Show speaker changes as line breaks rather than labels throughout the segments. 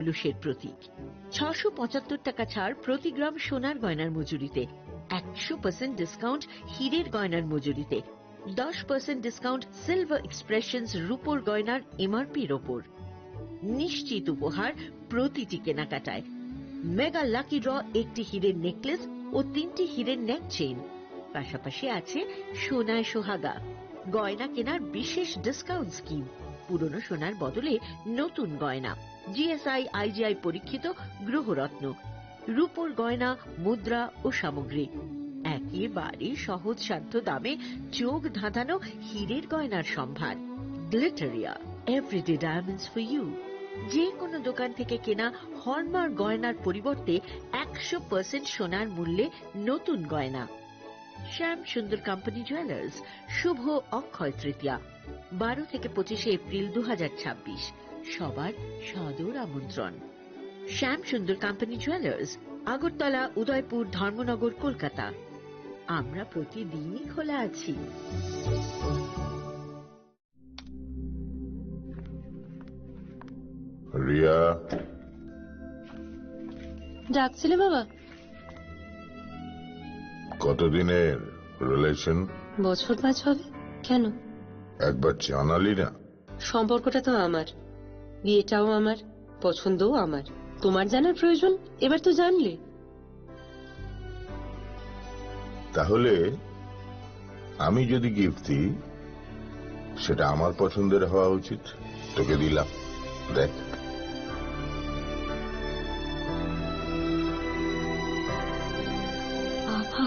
পুরুষের প্রতীক। 675 টাকা ছাড় প্রতি গ্রাম সোনার গয়নার মজুরিতে, 100% ডিসকাউন্ট হীরের গয়নার মজুরিতে, 10% ডিসকাউন্ট সিলভার এক্সপ্রেশনস রূপোর গয়নার এমআরপির ওপর। নিশ্চিত উপহার প্রতিটি কেনাকাটায়। মেগা লাকি ড্র একটি হীরের নেকলেস ও 3টি হীরের নেক চেইন। পাশাপাশি আছে সোনায় সোহাগা, গয়না কেনার বিশেষ ডিসকাউন্ট স্কিম, পুরনো সোনার বদলে নতুন গয়না, জিএসআই আইজিআই পরীক্ষিত গ্রহরত্ন, রূপোর গয়না, মুদ্রা ও সামগ্রী, একেবারে সহজসাধ্য দামে চোখ ধাঁধানো হীরের গয়নার সম্ভার। Glitteria, everyday diamonds for you. যে কোনো দোকান থেকে কেনা হলমার্ক গয়নার পরিবর্তে 100% সোনার মূল্যে নতুন গয়না। শ্যাম সুন্দর কোম্পানি জুয়েলার্স, শুভ অক্ষয় তৃতীয়া, 12 থেকে 25 এপ্রিল 2026। সবার সাদর আমন্ত্রণ। শ্যাম সুন্দর কোম্পানি জুয়েলার্স, আগরতলা, উদয়পুর, ধর্মনগর, কলকাতা। আমরা প্রতিদিনই খোলা আছি।
রিয়া,
ডাকছিলে বাবা?
কতদিনের রিলেশন?
বছর 5 হবে। কেন?
একবার জানালি না?
সম্পর্কটা তো আমার, বিয়েটাও আমার, পছন্দও আমার। তোমার জানার প্রয়োজন? এবার তো জানলে।
তাহলে আমি যদি গিফট দিই, সেটা আমার পছন্দের হওয়া উচিত। তোকে দিলাম, দেখ।
বাবা,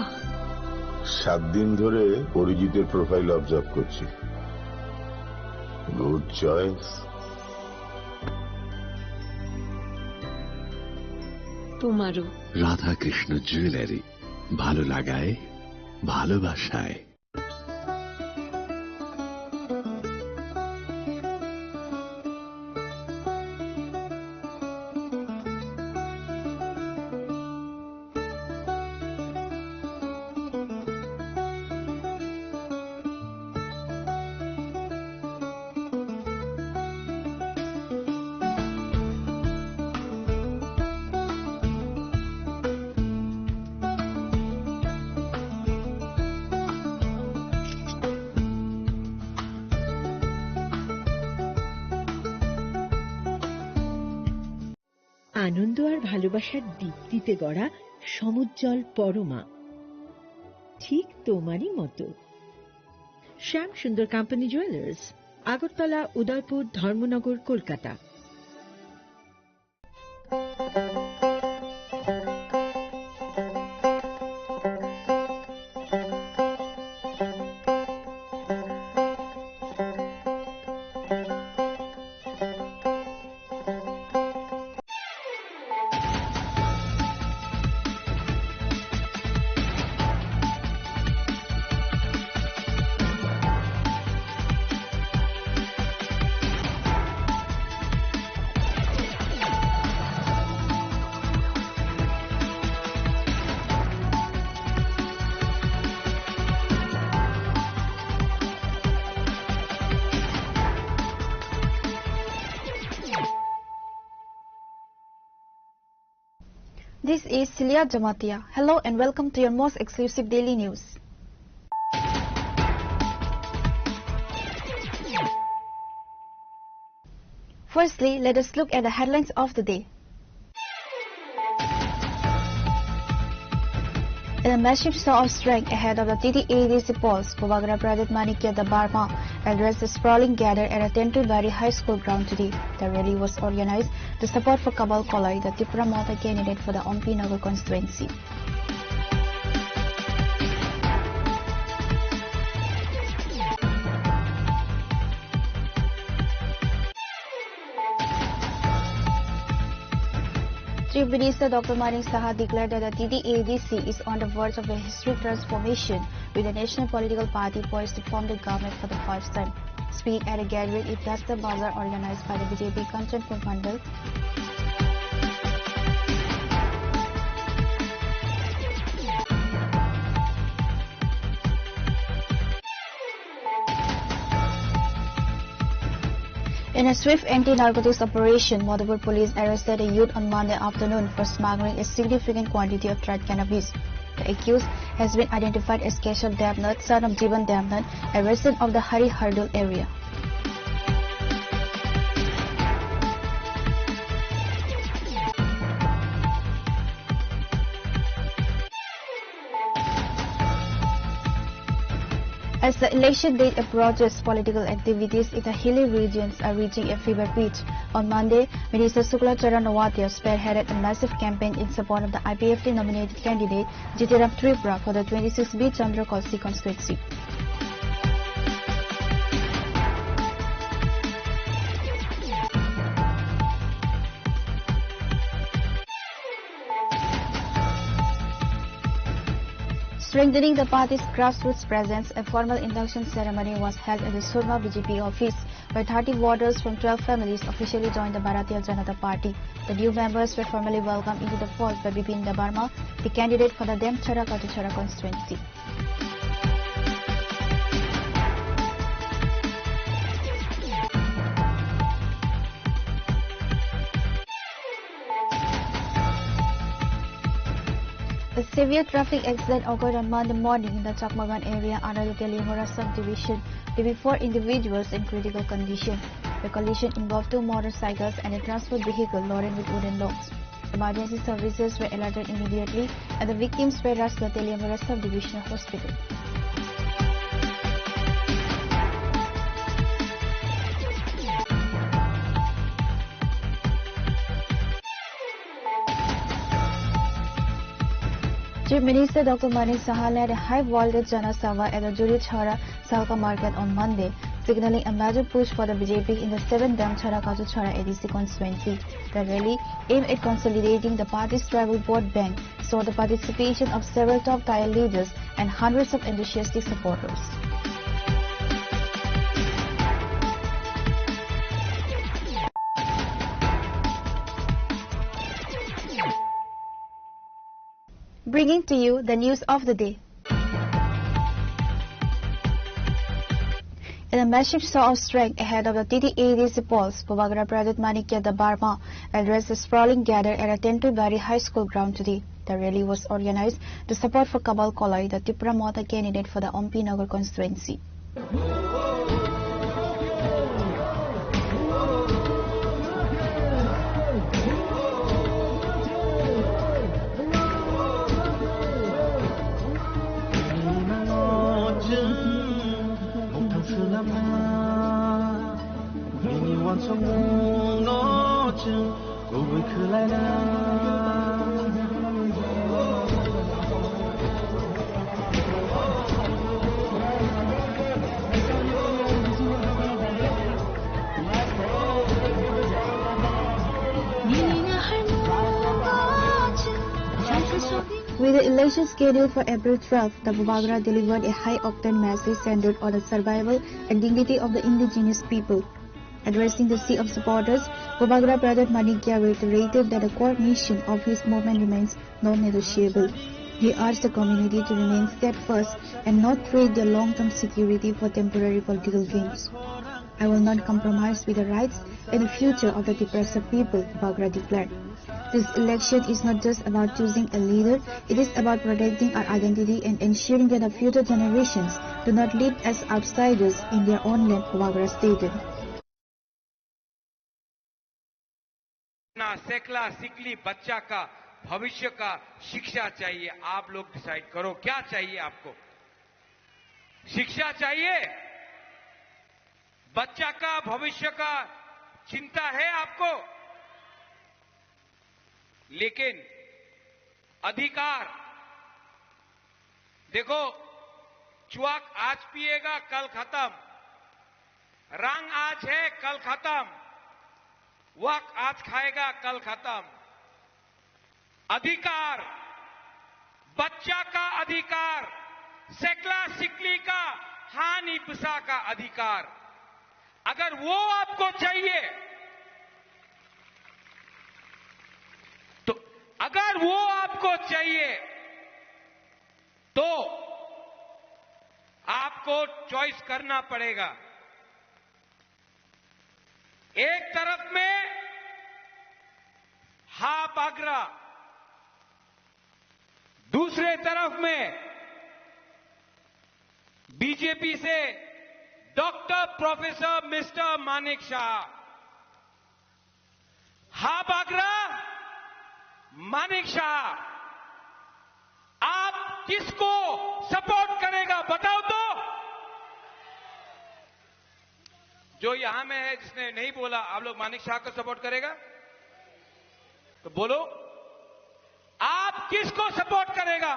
7 দিন ধরে অরিজিতের প্রোফাইল অবজার্ভ করছি। Good choice.
তোমারও।
রাধাকৃষ্ণ জুয়েলারি, ভালো লাগায় ভালোবাসায়।
আনন্দ আর ভালোবাসার দীপ্তিতে গড়া সমুজ্জ্বল পরমা, ঠিক তোমারই মতো। শ্যাম সুন্দর company jewellers, Agartala, Udaipur, Dharmanagar, Kolkata.
This is Celia Jamatia. Hello and welcome to your most exclusive daily news. Firstly, let us look at the headlines of the day. In a massive show of strength ahead of the TTADC polls, Purwagarh Pradip Manikya Barma addressed the sprawling gather at a Tentulbari High School ground today. The rally was organized to support for Kabal Kolai, the Tripura Mata candidate for the Ompi Nagar constituency. Chief Minister Dr. Manik Saha declared that the TTADC is on the verge of a historic transformation, with the national political party poised to form the government for the first time. Speaking at a gathering in Dasta Bazar organized by the BJP Kanchanpur Mandal, In a swift anti-narcotics operation, Madhupur police arrested a youth on Monday afternoon for smuggling a significant quantity of dried cannabis. The accused has been identified as Keshav Devnath, son of Jivan Devnath, a resident of the Hari Hardul area. As the election date approaches, political activities in the hilly regions are reaching a fever pitch. On Monday, Minister Shukla Charan Nawatia spearheaded a massive campaign in support of the IPFT-nominated candidate Jitiram Tripura for the 26B Chandrakossi constituency. Strengthening the party's grassroots presence, a formal induction ceremony was held at the Surma BJP office, where 30 voters from 12 families officially joined the Bharatiya Janata Party. The new members were formally welcomed into the fold by Bipin Debarma, the candidate for the Demchara Katuchara constituency. A severe traffic accident occurred on Monday morning in the Chakmagan area under the Teliamura subdivision, leaving 4 individuals in critical condition. The collision involved 2 motorcycles and a transport vehicle loaded with wooden logs. Emergency services were alerted immediately and the victims were rushed to the Teliamura subdivisional hospital. Chief Minister Dr. Manik Saha led a high-voltage Jana Sabha at the Juri Chhara Salka market on Monday, signaling a major push for the BJP in the 7th Demchara Katuchara ADC constituency. The rally, aimed at consolidating the party's tribal vote bank, saw the participation of several top-tier leaders and hundreds of enthusiastic supporters. Bringing to you the news of the day. In a massive show of strength ahead of the TTADC polls, Bobagra Pradit Manikya Dabarma addressed the sprawling gather at a Tentulbari High School ground today. The rally was organized to support for Kabal Kolai, the Tripura Mata candidate for the Ompi Nagar constituency. With the election scheduled for April 12, the Bobagra delivered a high-octane message centered on the survival and dignity of the indigenous people. Addressing the sea of supporters, Bobagra Pradit Manikya reiterated that the core mission of his movement remains non-negotiable. He urged the community to remain steadfast and not trade their long-term security for temporary political gains. I will not compromise with the rights and the future of the Tripura people, Bobagra declared. This election is not just about choosing a leader, it is about protecting our identity and ensuring that the future generations do not live as outsiders in their own land, Bobagra stated.
सेकला सिकली बच्चा का भविष्य का शिक्षा चाहिए। आप लोग decide करो क्या चाहिए आपको। शिक्षा चाहिए, बच्चा का भविष्य का चिंता है आपको, लेकिन अधिकार देखो, चुआक आज पिएगा कल खत्म, रंग आज है कल खत्म, वक आज खाएगा कल खत्म। अधिकार, बच्चा का अधिकार, सेकला सिकली का हानि पिसा का अधिकार, अगर वो आपको चाहिए तो अगर वो आपको चाहिए तो आपको चॉइस करना पड़ेगा। एक तरफ में हा बागरा, दूसरे तरफ में बीजेपी से doctor professor mister Manik Shah. हा बागरा, मानिक शाह, आप किसको सपोर्ट करेगा बताओ तो। जो यहां में है जिसने नहीं बोला, आप लोग मानिक शाह को सपोर्ट करेगा तो बोलो, आप किसको सपोर्ट करेगा?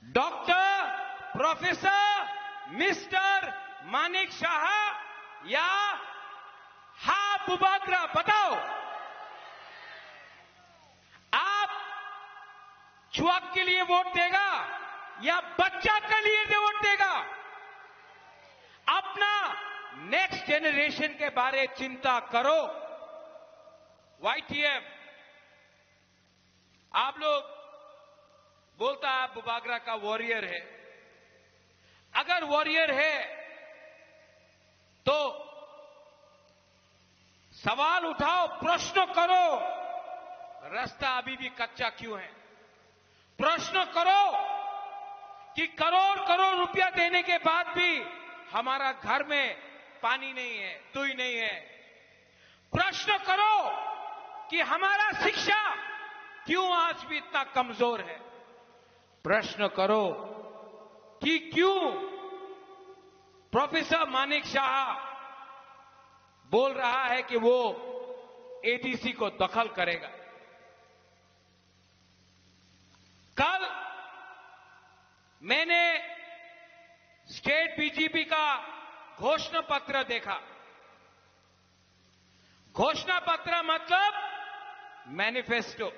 Doctor professor mister Manik Shah या हा बुबागरा? बताओ। आप छुआक के लिए वोट देगा या बच्चा के लिए वोट देगा? अपना नेक्स्ट जनरेशन के बारे चिंता करो। YTF, आप लोग बोलता है बुबागरा का वॉरियर है। अगर वॉरियर है तो सवाल उठाओ, प्रश्न करो, रास्ता अभी भी कच्चा क्यों है? प्रश्न करो कि करोड़ करोड़ रुपया देने के बाद भी हमारा घर में पानी नहीं है, दुई नहीं है। प्रश्न करो कि हमारा शिक्षा क्यों आज भी इतना कमजोर है। प्रश्न करो कि क्यों प्रोफेसर मानिक शाह बोल रहा है कि वो एडीसी को दखल करेगा। कल मैंने स्टेट बीजेपी का घोषणा पत्र देखा। घोषणा पत्र मतलब मैनिफेस्टो।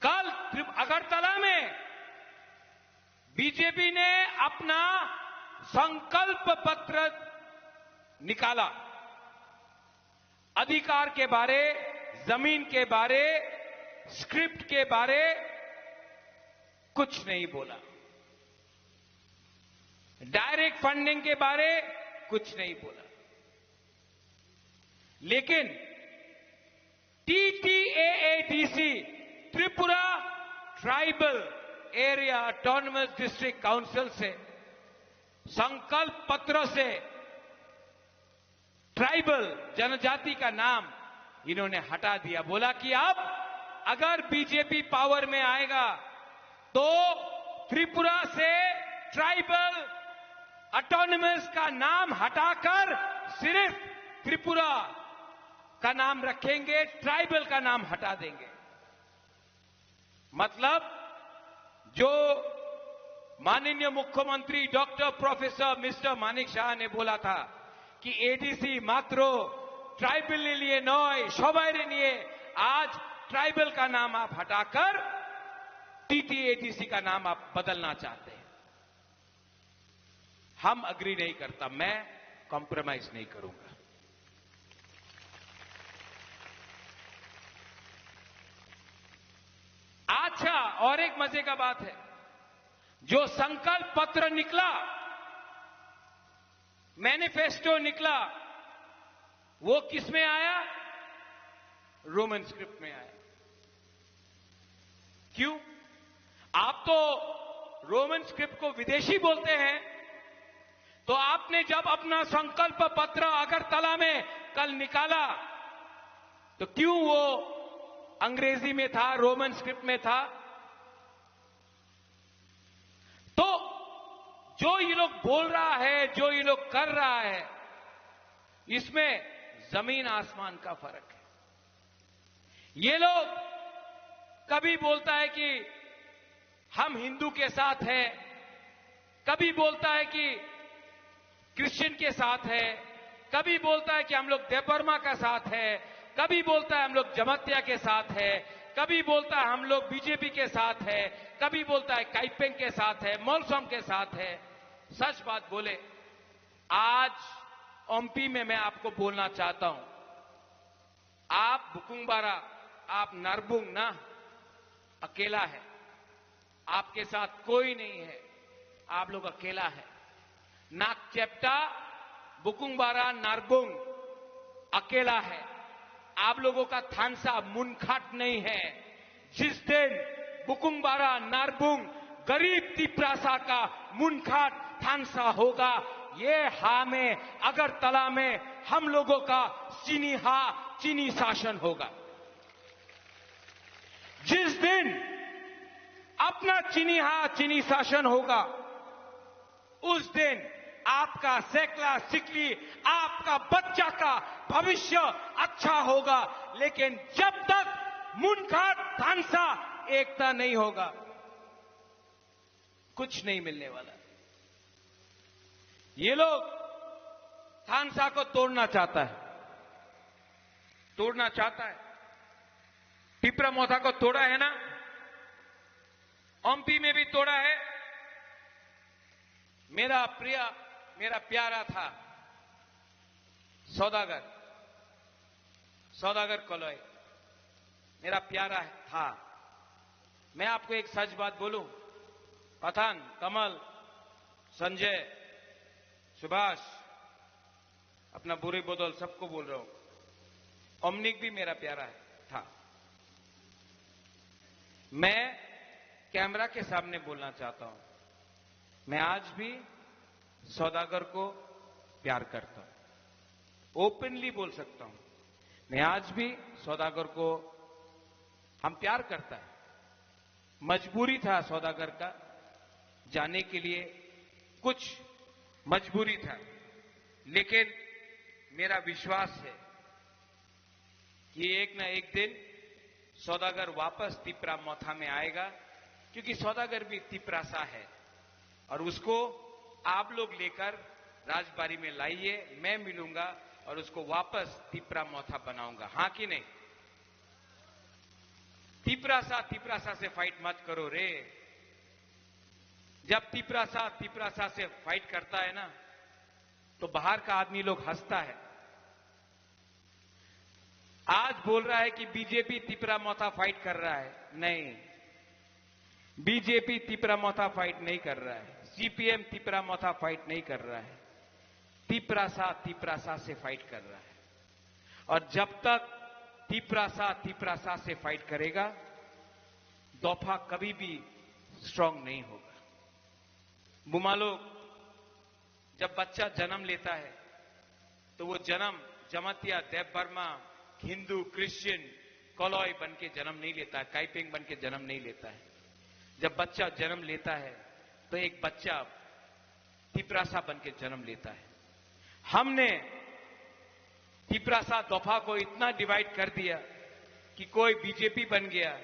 कल अगरतला में बीजेपी ने अपना संकल्प पत्र निकाला। अधिकार के बारे, जमीन के बारे, स्क्रिप्ट के बारे कुछ नहीं बोला। डायरेक्ट फंडिंग के बारे कुछ नहीं बोला। लेकिन TTAADC, Tripura tribal area autonomous district council से संकल्प पत्र से ट्राइबल जनजाति का नाम इन्होंने हटा दिया। बोला कि अब अगर बीजेपी पावर में आएगा तो त्रिपुरा से ट्राइबल ऑटोनमस का नाम हटाकर सिर्फ त्रिपुरा का नाम रखेंगे, ट्राइबल का नाम हटा देंगे। मतलब जो माननीय मुख्यमंत्री doctor professor mister Manik Shah ने बोला था कि एडीसी मात्र ट्राइबल के लिए नॉय सबाई लिए, आज ट्राइबल का नाम आप हटाकर TTADC का नाम आप बदलना चाहते हैं। हम अग्री नहीं करता, मैं कॉम्प्रोमाइज नहीं करूंगा। अच्छा, और एक मजे का बात है, जो संकल्प पत्र निकला, मैनिफेस्टो निकला, वो किस में आया? रोमन स्क्रिप्ट में आया। क्यों? आप तो रोमन स्क्रिप्ट को विदेशी बोलते हैं, तो आपने जब अपना संकल्प पत्र अगरतला में कल निकाला तो क्यों वो अंग्रेजी में था, रोमन स्क्रिप्ट में था? तो जो ये लोग बोल रहा है, जो ये लोग कर रहा है, इसमें जमीन आसमान का फर्क है। ये लोग कभी बोलता है कि हम हिंदू के साथ हैं, कभी बोलता है कि क्रिश्चियन के साथ है, कभी बोलता है कि हम लोग देवबर्मा का साथ है, कभी बोलता है हम लोग जमत्या के साथ है, कभी बोलता है हम लोग बीजेपी के साथ है, कभी बोलता है काइपेंग के साथ है, मोलसोम के साथ है। सच बात बोले, आज ओमपी में मैं आपको बोलना चाहता हूं, आप बुकुंबारा, आप नरबुंग ना अकेला है, आपके साथ कोई नहीं है, आप लोग अकेला है। नाक चेप्टा बुकुंगबारा नारबुंग अकेला है। आप लोगों का थानसा मुनखाट नहीं है। जिस दिन बुकुंगबारा नारबुंग गरीब तिपरासा का मुनखाट थानसा होगा, ये हा में अगरतला में हम लोगों का चीनी शासन होगा। जिस दिन अपना चीनी शासन होगा, उस दिन आपका सैकला सिकली, आपका बच्चा का भविष्य अच्छा होगा। लेकिन जब तक मुनखाट थानसा एकता नहीं होगा, कुछ नहीं मिलने वाला। ये लोग थानसा को तोड़ना चाहता है। टिपरा मोथा को तोड़ा है ना, ओमपी में भी तोड़ा है। मेरा प्यारा था सौदागर कोलोई, मेरा प्यारा था। मैं आपको एक सच बात बोलूं, पठान, कमल, संजय, सुभाष, अपना बुरी बोतल सबको बोल रहा हूं, ओमनिक भी मेरा प्यारा था। मैं कैमरा के सामने बोलना चाहता हूं, मैं आज भी सौदागर को प्यार करता हूं, ओपनली बोल सकता हूं। मैं आज भी सौदागर को हम प्यार करता है। मजबूरी था सौदागर का जाने के लिए, कुछ मजबूरी था, लेकिन मेरा विश्वास है कि एक ना एक दिन सौदागर वापस तिपरा मोथा में आएगा, क्योंकि सौदागर भी तिपरासा है और उसको आप लोग लेकर राजबाड़ी में लाइए, मैं मिलूंगा और उसको वापस तिपरा मोथा बनाऊंगा। हां कि नहीं? तिपरासा से फाइट मत करो रे। जब तिपरासा से फाइट करता है ना, तो बाहर का आदमी लोग हंसता है। आज बोल रहा है कि बीजेपी तिपरा मोथा फाइट कर रहा है, नहीं, बीजेपी तिपरा मोथा फाइट नहीं कर रहा है, सीपीएम तिपरा मोथा फाइट नहीं कर रहा है, तिपरासा से फाइट कर रहा है। और जब तक तिपरासा से फाइट करेगा, दोफा कभी भी स्ट्रांग नहीं होगा। बुमालो, जब बच्चा जन्म लेता है तो वो जन्म जमातिया, देव बर्मा, हिंदू, क्रिश्चियन, कोलोई बन के जन्म नहीं लेता है, काइपेंग बन के जन्म नहीं लेता है। जब बच्चा जन्म लेता है तो एक बच्चा तिपरासा बन के जन्म लेता है। हमने तिपरासा दोफा को इतना डिवाइड कर दिया कि कोई बीजेपी बन गया,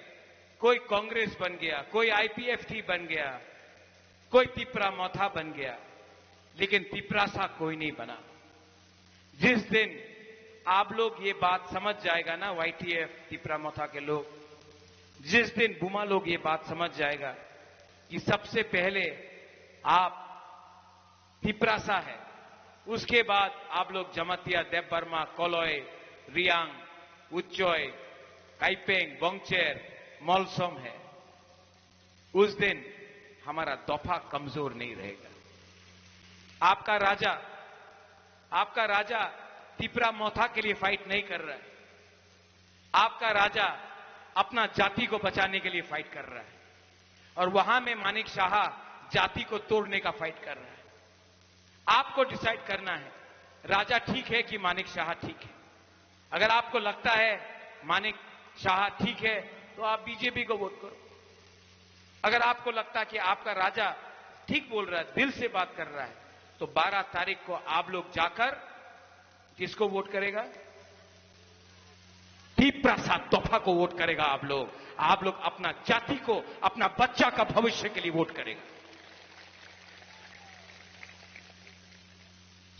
कोई कांग्रेस बन गया, कोई आईपीएफटी बन गया, कोई तिपरा मोथा बन गया, लेकिन तिपरासा कोई नहीं बना। जिस दिन आप लोग ये बात समझ जाएगा ना, वाईटीएफ तिपरा मोथा के लोग, जिस दिन बुमा लोग ये बात समझ जाएगा कि सबसे पहले आप तिपरासा है, उसके बाद आप लोग जमातिया, देव बर्मा, कोलोई, रियांग, उच्चोय, काइपेंग, बोंगचेर, मोलसोम है, उस दिन हमारा दोफा कमजोर नहीं रहेगा। आपका राजा तिपरा मोथा के लिए फाइट नहीं कर रहा है। आपका राजा अपना जाति को बचाने के लिए फाइट कर रहा है, और वहां में मानिक शाह जाति को तोड़ने का फाइट कर रहा है। आपको डिसाइड करना है, राजा ठीक है कि मानिक शाह ठीक है। अगर आपको लगता है मानिक शाह ठीक है, तो आप बीजेपी को वोट करो। अगर आपको लगता है कि आपका राजा ठीक बोल रहा है, दिल से बात कर रहा है, तो 12 तारीख को आप लोग जाकर किसको वोट करेगा? तिपरासा दोफा को वोट करेगा। आप लोग अपना जाति को, अपना बच्चा का भविष्य के लिए वोट करेगा।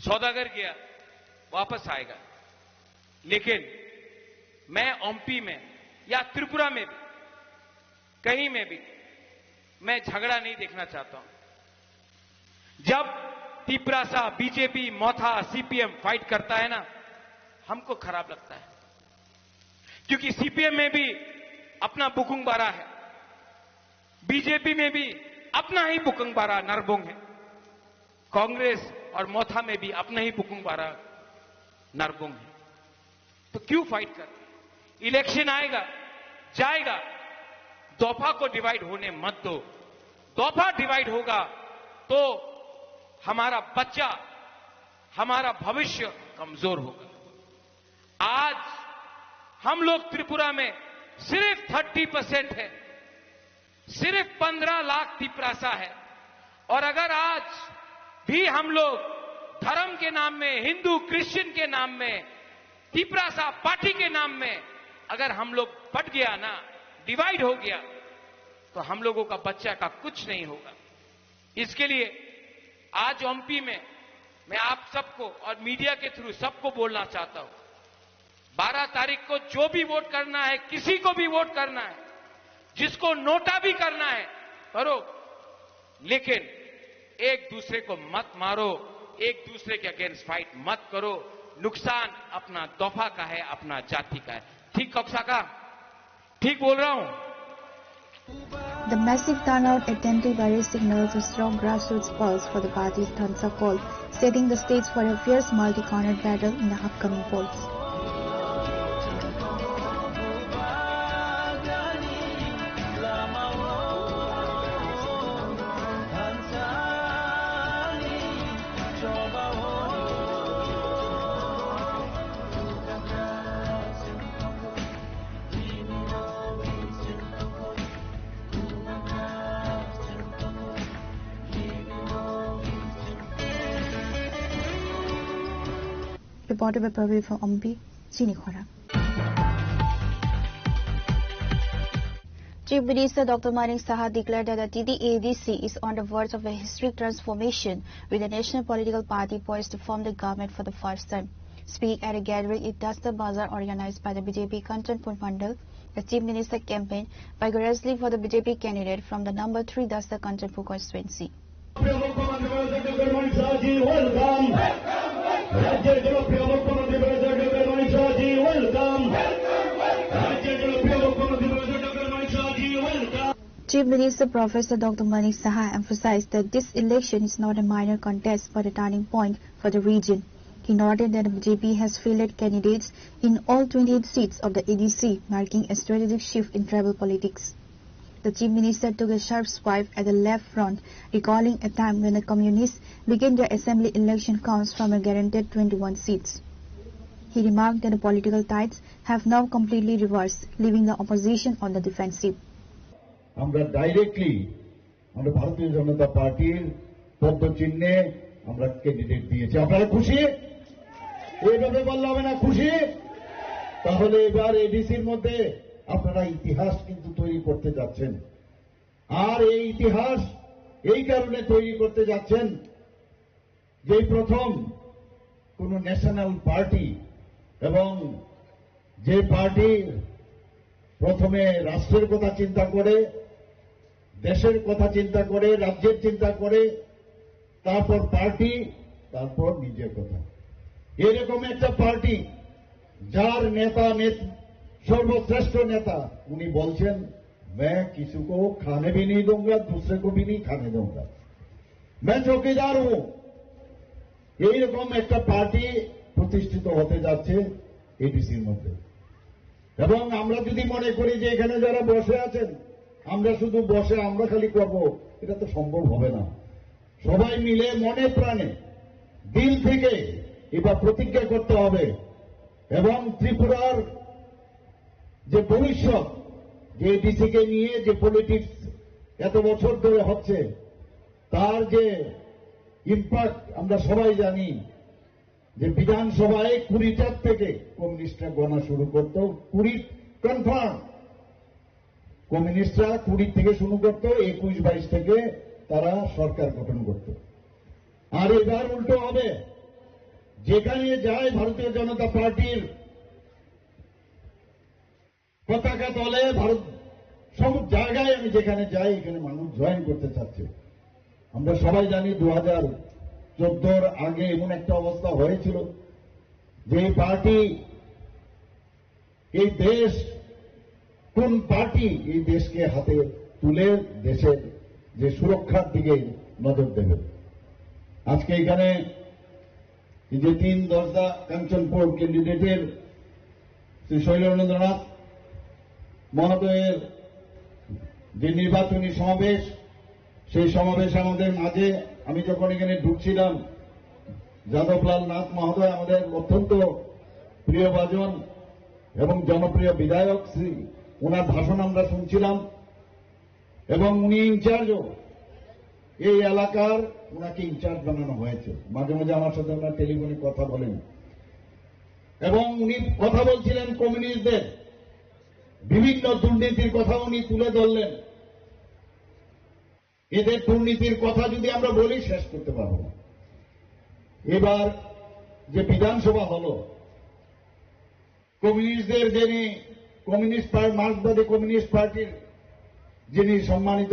सौदागर गया, वापस आएगा, लेकिन मैं ओमपी में या त्रिपुरा में भी, कहीं में भी मैं झगड़ा नहीं देखना चाहता हूं। जब तिपरासा, बीजेपी, मोथा, सीपीएम फाइट करता है ना, हमको खराब लगता है, क्योंकि सीपीएम में भी अपना बुकुंगबारा है, बीजेपी में भी अपना ही बुकुंगबारा नरबुंग है, कांग्रेस और मोथा में भी अपने ही पुकुंग बारा नरगुंग है। तो क्यों फाइट करते? इलेक्शन आएगा जाएगा, दफा को डिवाइड होने मत दो। दफा डिवाइड होगा तो हमारा बच्चा, हमारा भविष्य कमजोर होगा। आज हम लोग त्रिपुरा में सिर्फ 30% है, सिर्फ 15 लाख तिपरासा है। और अगर आज भी हम लोग धर्म के नाम में, हिंदू क्रिश्चियन के नाम में, तिपरासा पार्टी के नाम में अगर हम लोग बट गया ना, डिवाइड हो गया, तो हम लोगों का बच्चा का कुछ नहीं होगा। इसके लिए आज एमपी में मैं आप सबको और मीडिया के थ्रू सबको बोलना चाहता हूं, 12 तारीख को जो भी वोट करना है, किसी को भी वोट करना है, जिसको नोटा भी करना है करो, लेकिन एक दूसरे को मत मारो, एक दूसरे के अगेंस्ट फाइट मत करो। नुकसान अपना दफा का है, अपना जाति का है। ठीक कक्षा का ठीक बोल रहा हूं?
The massive turnout at Tentelbari signals a strong grassroots pulse for the party's Tansa poll, setting the stage for a fierce multi-cornered battle in the upcoming polls. Reported by Praveen from Ampi, Chinikhora. Chief Minister Dr. Manik Saha declared that the TDADC is on the verge of a historic transformation, with a national political party poised to form the government for the first time. Speaking at a gathering in Dasta Bazaar organized by the BJP Kanchanpur Mandal, the Chief Minister campaigned vigorously for the BJP candidate from the number 3 Dasta Kanchanpur constituency. Chief Minister Professor Dr. Manik Saha emphasized that this election is not a minor contest but a turning point for the region. He noted that the BJP has fielded candidates in all 28 seats of the ADC, marking a strategic shift in tribal politics. The Chief Minister took a sharp swipe at the left front, recalling a time when the Communists began their assembly election counts from a guaranteed 21 seats. He remarked that the political tides have now completely reversed, leaving the opposition on the defensive.
আমরা directly আমরা ভারতীয় জনতা পার্টির পদ্মচিহ্নে আমরা candidate দিয়েছি। আপনারা খুশি? এইভাবে বললে হবে না, খুশি? তাহলে এবার এডিসির মধ্যে আপনারা ইতিহাস কিন্তু তৈরি করতে যাচ্ছেন। আর এই ইতিহাস এই কারণে তৈরি করতে যাচ্ছেন যে প্রথম কোন ন্যাশনাল পার্টি এবং যে পার্টি প্রথমে রাষ্ট্রের কথা চিন্তা করে, দেশের কথা চিন্তা করে, রাজ্যের চিন্তা করে, তারপর পার্টি, তারপর নিজের কথা। এরকম একটা পার্টি যার নেতা सर्वश्रेष्ठ नेता उन्नी बोलছেন मैं किसी को खाने भी नहीं दूंगा, दूसरे को भी नहीं खाने दूंगा, मैं चौकीदार हूं। এইরকম একটা পার্টি প্রতিষ্ঠিত হতে যাচ্ছে এডিসির মধ্যে। এবং আমরা যদি মনে করি যে এখানে যারা বসে আছেন আমরা শুধু বসে আমরা খালি করব, এটা তো সম্ভব হবে না। সবাই মিলে মনে প্রাণে দিল থেকে এবার প্রতিজ্ঞা করতে হবে এবং ত্রিপুরার যে ভবিষ্যৎ, যে এডিসিকে নিয়ে যে পলিটিক্স এত বছর ধরে হচ্ছে তার যে ইম্প্যাক্ট আমরা সবাই জানি যে বিধানসভায় 20টার থেকে কমিউনিস্টরা গণা শুরু করত, 20 কনফার্ম কমিউনিস্টরা 20 থেকে শুরু করত, 21-22 থেকে তারা সরকার গঠন করত। আর এবার উল্টো হবে, যেখানে যায় ভারতীয় জনতা পার্টির পতাকা তলে, ভারত সব জায়গায় আমি যেখানে যাই এখানে মানুষ জয়েন করতে চাচ্ছে। আমরা সবাই জানি 2014 আগে এমন একটা অবস্থা হয়েছিল যে পার্টি এই দেশ, কোন পার্টি এই দেশকে হাতে তুলে দেশের যে সুরক্ষার দিকে নজর দেবে। আজকে এখানে এই যে 3-10 কাঞ্চনপুর ক্যান্ডিডেটের শ্রী শৈলেন্দ্রনাথ মহোদয়ের যে নির্বাচনী সমাবেশ, সেই সমাবেশ আমাদের মাঝে আমি যখন এখানে ঢুকছিলাম, যাদবলাল নাথ মহোদয় আমাদের অত্যন্ত প্রিয়ভাজন এবং জনপ্রিয় বিধায়ক, ওনার ভাষণ আমরা শুনছিলাম এবং উনি ইনচার্জও, এই এলাকার ওনাকে ইনচার্জ বানানো হয়েছে। মাঝে মাঝে আমার সাথে ওনার টেলিফোনে কথা বলেন এবং উনি কথা বলছিলেন কমিউনিস্টদের বিভিন্ন দুর্নীতির কথা উনি তুলে ধরলেন। এদের দুর্নীতির কথা যদি আমরা বলি শেষ করতে পারব না। এবার যে বিধানসভা হলো, কমিউনিস্টদের যিনি মার্ক্সবাদী কমিউনিস্ট পার্টির যিনি সম্মানিত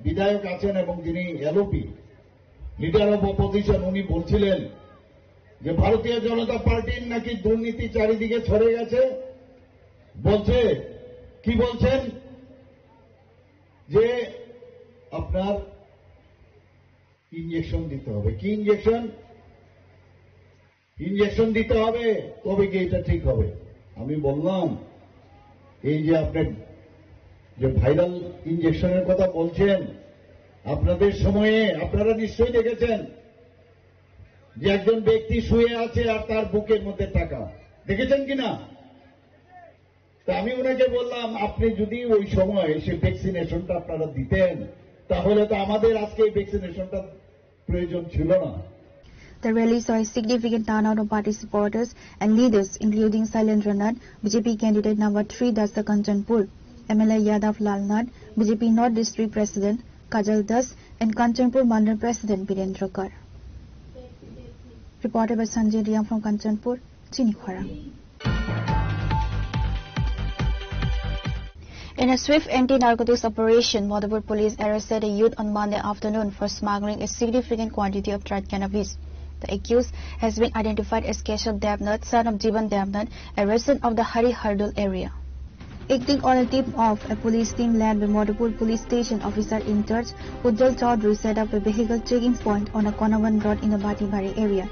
বিধায়ক আছেন এবং যিনি এলওপি লিডার অব অপোজিশন, উনি বলছিলেন যে ভারতীয় জনতা পার্টির নাকি দুর্নীতি চারিদিকে ছড়ে গেছে। বলছে কি বলছেন যে আপনার ইনজেকশন দিতে হবে। কি ইনজেকশন দিতে হবে, তবে কি এটা ঠিক হবে? আমি বললাম এই যে আপনার যে ভাইরাল ইনজেকশনের কথা বলছেন, আপনাদের সময়ে আপনারা নিশ্চয়ই দেখেছেন যে একজন ব্যক্তি শুয়ে আছে আর তার বুকের মধ্যে টাকা, দেখেছেন কিনা? তা আমি ওনাকে বললাম আপনি যদি ওই সময় সেই ভ্যাকসিনেশনটা আপনারা দিতেন তাহলে তো আমাদের আজকে এই ভ্যাকসিনেশনটা প্রয়োজন ছিল না।
The rally saw a significant turnout of party supporters and leaders, including Shailendra Nath, BJP candidate number 3 Dasta Kanchanpur, MLA Yadav Lal Nath, BJP North District President Kajal Das, and Kanchanpur Mandal President Birendra Kar. Reported by Sanjay Riam from Kanchanpur, Chinikhara. In a swift anti-narcotics operation, Madhapur police arrested a youth on Monday afternoon for smuggling a significant quantity of dried cannabis. The accused has been identified as Keshav Devnath, son of Jivan Devnath, a resident of the Hari Hardul area. Acting on a tip-off, a police team led by Madhapur police station officer in charge Ujjal Chaudhary set up a vehicle checking point on a Konavan road in the Batibari area.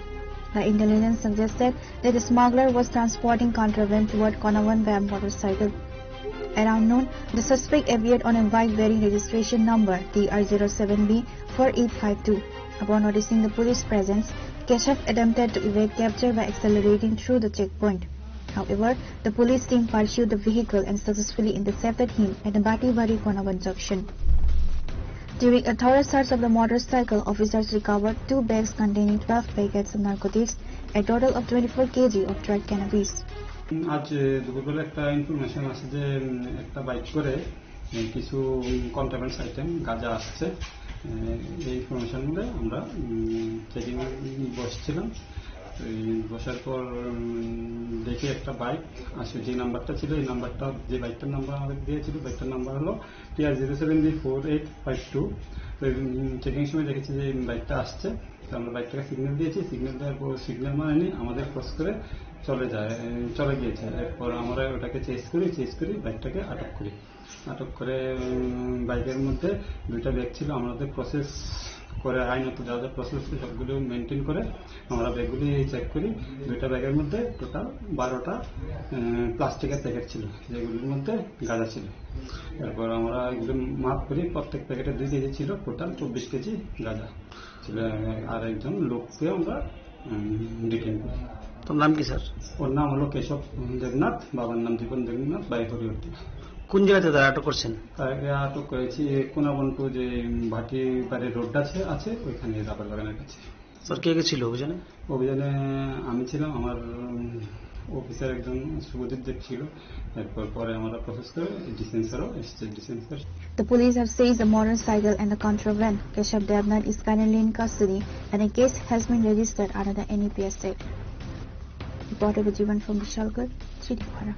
The intelligence suggested that the smuggler was transporting contraband toward Konavan by motorcycle. Around noon, the suspect appeared on a bike bearing registration number TR07B4852. Upon noticing the police presence, Keshav attempted to evade capture by accelerating through the checkpoint. However, the police team pursued the vehicle and successfully intercepted him at the Batibari Konavan junction. During a thorough search of the motorcycle, officers recovered 2 bags containing 12 packets of narcotics, a total of 24 kg of dried cannabis.
আজ দুপুরবেলা একটা information আছে যে একটা bike করে কিছু contraband item গাঁজা আসছে। এই ইনফরমেশন মধ্যে আমরা চেকিং বসছিলাম। বসার পর দেখি একটা বাইক আসে, যে নাম্বারটা ছিল এই নাম্বারটা, যে বাইকটার নাম্বার আমাদের দিয়েছিল বাইকটার নাম্বার হলো TR07B4852। চেকিং সময় দেখেছি যে বাইকটা আসছে, তো আমরা বাইকটাকে সিগন্যাল দিয়েছি। সিগন্যাল দেওয়ার পর সিগন্যাল মানেনি, আমাদের ক্রস করে চলে গিয়েছে। এরপর আমরা ওটাকে চেস করি বাইকটাকে আটক করে বাইকের মধ্যে 2টা ব্যাগ ছিল। আমাদের প্রসেস করে আইনত যা যা প্রসেস সবগুলো মেনটেন করে আমরা ব্যাগগুলি চেক করি। 2টা ব্যাগের মধ্যে টোটাল 12টা প্লাস্টিকের প্যাকেট ছিল, যেগুলির মধ্যে গাঁজা ছিল। এরপর আমরা এগুলো মাপ করি, প্রত্যেক প্যাকেটে 2 কেজি ছিল, টোটাল 24 কেজি গাঁজা ছিল। আর একজন লোককে আমরা ডিটেইন করি।
তোর নাম কি স্যার?
ওর নাম হলো কেশব দেবনাথ, বাবার নাম জীবন দেবনাথ, বাড়ি হরিহরটি।
কোন জায়গাতে তারা আটক করছেন?
তাকে আটক করেছি কোনাবনটু যে ভাটি বাড়ির রোডটা আছে ওইখানে রাবার বাগানের কাছে।
স্যার কে কে ছিল অভিযানে?
অভিযানে আমি ছিলাম, আমার অফিসার একজন শুভদীপ দেব ছিল। এরপর পরে আমরা প্রসেস করে ডিসেন্সারও এসেছে। ডিসেন্সার
The police have seized the motorcycle and the contraband. Keshav Devnath is currently in custody and a case has been registered under the NEPS Act. Reported by Jivan from Vishalgarh, Chinikhara.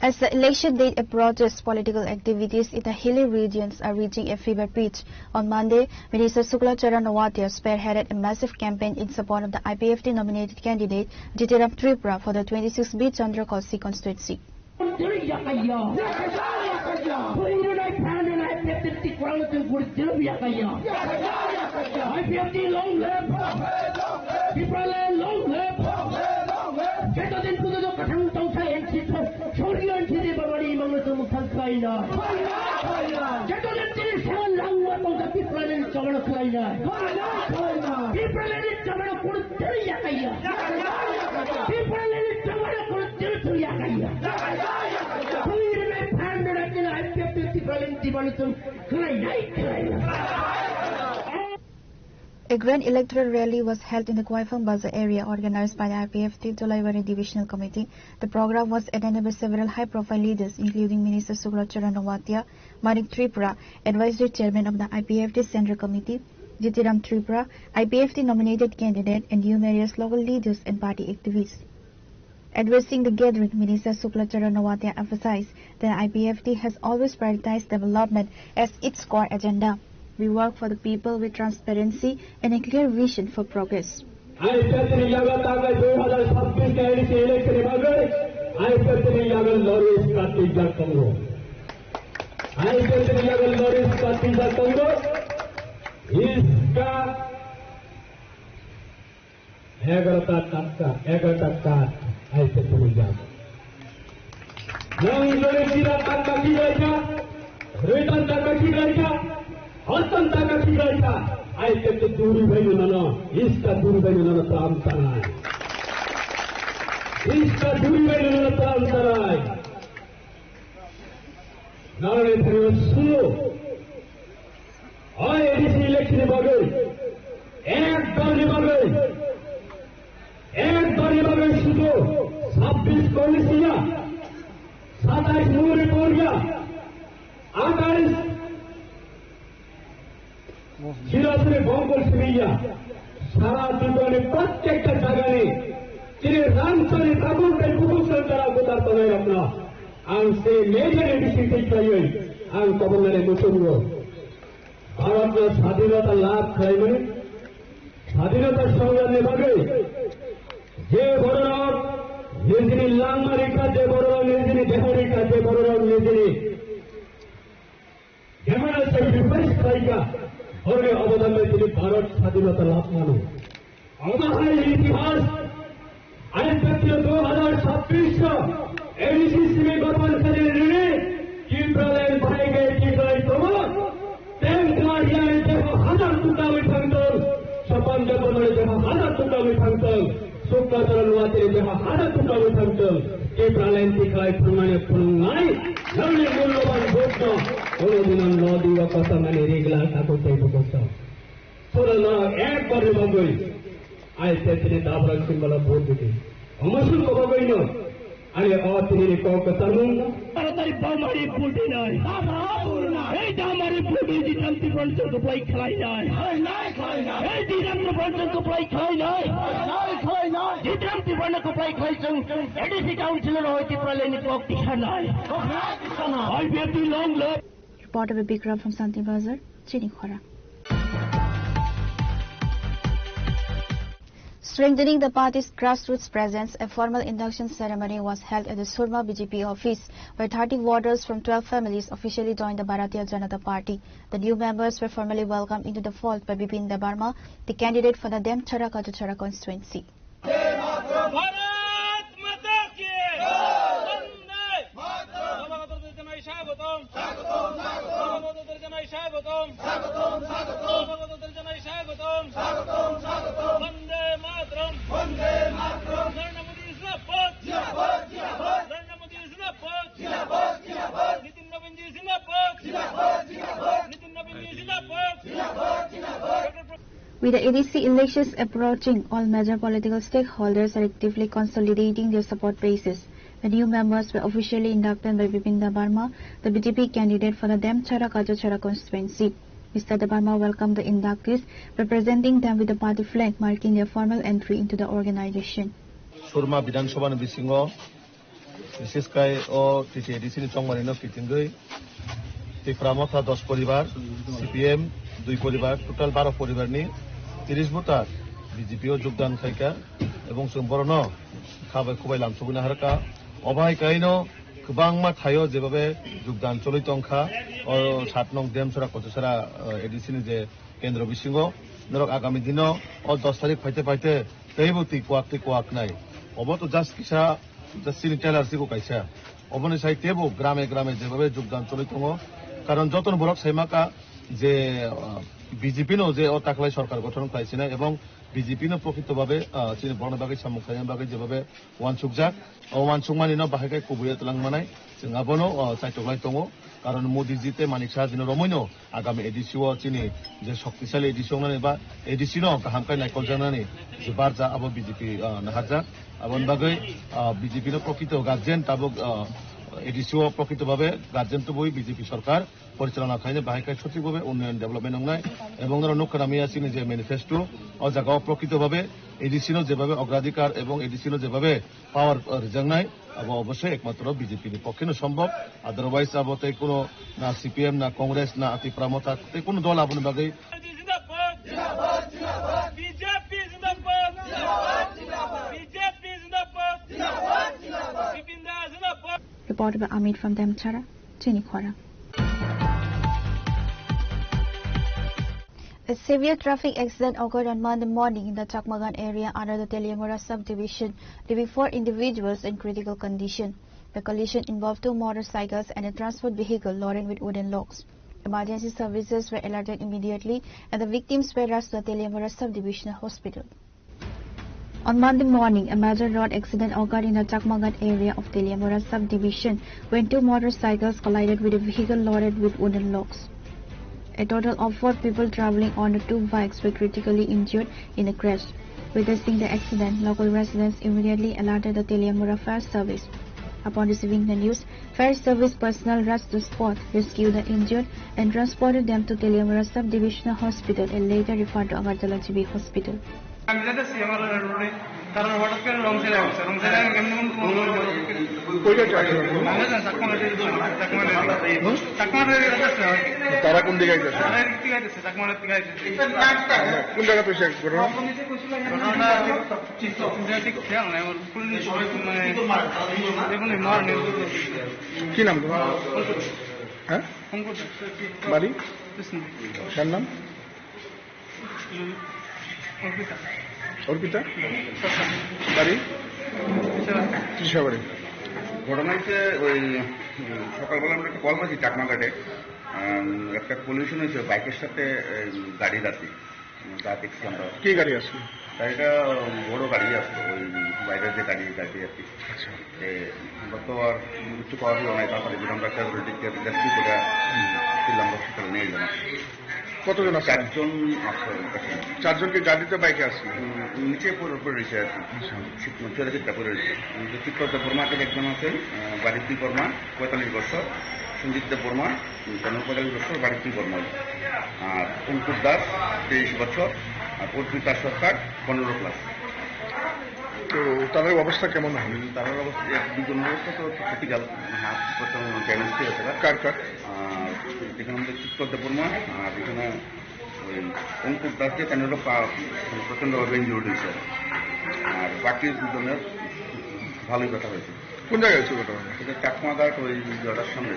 As the election date approaches, political activities in the hilly regions are reaching a fever pitch. On Monday, Minister Shukla Charan Nawatia spearheaded a massive campaign in support of the IPFT-nominated candidate Jitiram Tripura for the 26B Chandrakossi constituency.
IPFT quality for Yakaya. IPFT long live. People long live. Better than to the Katan Tongsa and Tito. Shorty and Titi Babadi Mangatum Kalkaina. Better than Titi Seven Lang of the people in Chamanakaina. People in Chamana for Yakaya. People in Chamana for Yakaya.
A grand electoral rally was held in the Guaifang Bazaar area organized by the IPFT Tolaiwari Divisional Committee. The program was attended by several high-profile leaders including Minister Suklachara Nawatia, Manik Tripura, Advisory Chairman of the IPFT Central Committee, Jitiram Tripura, IPFT nominated candidate and numerous local leaders and party activists. Addressing the gathering, Minister Suklachara Nawatia emphasized that IPFT has always prioritized development as its core agenda. We work for the people with transparency and a clear vision for progress.
ऐसे भूल जाओ नवी Indonesia तक की रहेगा रेटन तक की रहेगा हसन तक की रहेगा ऐसे तो दूरी भाई ना इसका दूरी भाई ना काम करना है इसका दूरी भाई ना काम करना है नारे फिर सुनो और एडीसी इलेक्शन बगैर एक दल बगैर शुरू 26 कौलिसिया 27 नूर बोरिया 28 शिरासरे बंगल सिमिया सारा दुनिया प्रत्येक जगह ने जिन्हें रामचंद्र ठाकुर के कुटुंब संतरा को दाता नहीं रखना आंग से मेजर एडीसी से चाहिए आंग कबूलने मुसुंगो भारत में स्वाधीनता लाभ खाई में स्वाधीनता संग्राम ने भागे जे बड़ोर निजनी लांगमारिका जे बड़ोर निजनी देहरिका जे बड़ोर निजनी घेमना से विपरीत खाईका और ये अवदान में जिन्हें भारत स्वाधीनता लाभ मानो हमारे इतिहास आईपीएफटी 2026 का एडीसी में गठबंधन करने निर्णय की प्रलय भाई गए की गई तो तेल कुमारिया ने जब हजार टुकड़ा में ठंडल सपन जब बने जब हजार टुकड़ा में ठंडल सुखाचरण वाचरे जब हजार टुकड़ा में ठंडल की प्रलय दिखाई प्रमाणे पुनंगाई नवने मूल्यवान भोट कोनो दिन नदी व कसम ने रेगला ताको तय बकसा सोरना एक बार बगई आईपीएफटी दाबरा सिंबल भोट दिए अमसुल को बगई न अरे अतिनी को कतरमुन तारी बामारी फुटी নাই এই দামারি ফুটি জিতান্তি পর্যন্ত প্লাই খেলাই নাই এই জিতান্তি পর্যন্ত প্লাই খেলাই নাই জিতান্তি পর্যন্ত প্লাই খেলাইছেন এডিসি কাউন্সিলর হইতে প্রালেনি পক্তি খানাই IPFT long life
Report of a big round from Santi Bazar, Chini Khora. Strengthening the party's grassroots presence, a formal induction ceremony was held at the Surma BJP office, where 30 voters from 12 families officially joined the Bharatiya Janata Party. The new members were formally welcomed into the fold by Bipin Debarma, the candidate for the Demchara-Kajachara constituency. With the ADC elections approaching, all major political stakeholders are actively consolidating their support bases. The new members were officially inducted by Bipin Debarma, the BJP candidate for the Demchara-Kajachara constituency. Mr. Debarma welcomed the inductees, representing them with the party flag, marking their formal entry into the organization.
Surma Bidang Soban Bisingo, Mrs. Kai o TTADC ni Chongmarino Kitingui, Tikramota 10 পরিবার, CPM 2 পরিবার, total 12 পরিবার নিয়ে 30 voter বিজেপিও যোগদান খাইকা এবং সম্পূর্ণ খাবাই খুবাই লামসুগুনা হারকা অবাই কাইনো गोबां थायो जेबाबे যোগদান চলিত अंखा 7 नং देमसरा कचुसरा एडिसिनि जे केन्द्र बिसिङो नरक आगामी दिनो 10 तारिख फाइते तैबुति कुआक नाय अब तो जस्ट किसा जस्ट सिनि टेलर सिको काइसा अबनि साइ तेबो ग्रामे जेबाबे যোগদাन चलित दङ कारण जतन बरक साइमाका जे বিজেপি নো যে অতাকলাই সরকার গঠন খাইছে না এবং বিজেপি নো প্রকৃতভাবে চিনি বর্ণ বাগै সামু খাইম বাগै যেভাবে ওয়ানসুকজাক ওয়ানসুকমানি নো বাহাইকাই কুবুয়ে তলাংমানাय जों आबनो साइटोग्लाय दङ कारण मोदी जीते मानिक शाह दिन रमैनो आगामी एडिसिओ चिनि जे शक्तिशाली एडिसिओ नानै बा एडिसिनो गाहामखाय नायकल जानानै जे बारजा आबो बिजेपि नाहाजा आबन बागै बिजेपि नो प्रकृत गार्जेन ताबो एडिसिओ प्रकृतभावे गार्जेन तो बय बिजेपि सरकार परिचालना खायनो बाहायखाय सঠিকভাবে उन्नयन डेभलपमेन्ट नंनाय এবং नर नखरामिया चिनि जे मेनिफेस्टो अ जागाव प्रकृतभावे एडिसिनो जेभावे अग्राधिकार এবং एडिसिनो जेभावे पावर रिजांनाय अब अवश्य एकमात्र बीजेपी नि पक्षेनो सम्भव अदरवाइज अब तै कोनो ना सीपीएम ना कांग्रेस ना अति प्रमोता तै कोनो दल आबन बागै
Reported by Amit from Demchara, Chinikhora. A severe traffic accident occurred on Monday morning in the Chakmagan area under the Teliamura subdivision, leaving 4 individuals in critical condition. The collision involved 2 motorcycles and a transport vehicle laden with wooden logs. Emergency services were alerted immediately and the victims were rushed to the Teliamura subdivisional hospital. On Monday morning, a major road accident occurred in the Chakmagan area of Teliamura subdivision when 2 motorcycles collided with a vehicle loaded with wooden logs. A total of 4 people traveling on the 2 bikes were critically injured in the crash. Witnessing the accident, local residents immediately alerted the Teliamura Fire Service. Upon receiving the news, Fire Service personnel rushed to the spot, rescued the injured, and transported them to Teliamura Subdivisional Hospital and later referred to Agartala GB Hospital.
তারা কোন দিকে যাচ্ছে কোন জায়গা তো শেষ করো কি নাম তোমার হ্যাঁ বাড়ি কার নাম অর্পিতা বাড়ি কৃষাবাড়ি
ঘটনা হচ্ছে ওই সকালবেলা আমরা একটা কল পাচ্ছি চাকমাঘাটে একটা পলিউশন হয়েছে বাইকের সাথে গাড়ি রাখি যা দেখছি আমরা
কি গাড়ি আসলো
গাড়িটা বড় গাড়ি আসতো ওই বাইরের যে গাড়ি আর কি আমরা তো আর কিছু পাওয়া যাবে না তারপরে আমরা একটা রেস্কিউ করে দিলাম হসপিটালে নিয়ে গেলাম
কতজন আছে
4 জন আছে
4 জনকে গাড়িতে বাইকে আসলো
নিচে পড়ে রয়েছে আর কি চলে যেতে পড়ে রয়েছে চিত্রত বর্মাকে একজন আছে বাড়ির 2 বর্মা 45 বছর সঞ্জিত বর্মা 45 বছর বাড়ির 2 বর্মা আর অঙ্কুর দাস 23 বছর আর অর্পিতা সরকার 15 ক্লাস
তো তাদের অবস্থা কেমন হবে
তাদের অবস্থা 2 জনের অবস্থা তো ক্রিটিক্যাল হাত প্রথম ড্যামেজ হয়েছে
কার
এখানে আমাদের চিত্রত বর্মা আর এখানে ওই অঙ্কুর দাসকে 15 পা প্রচন্ডভাবে ইনজুর্ড হয়েছে আর বাকি 2 জনের ভালোই কথা হয়েছে
কোন জায়গায় হয়েছে ঘটনা
এটা চাকমাঘাট ওই জলার সামনে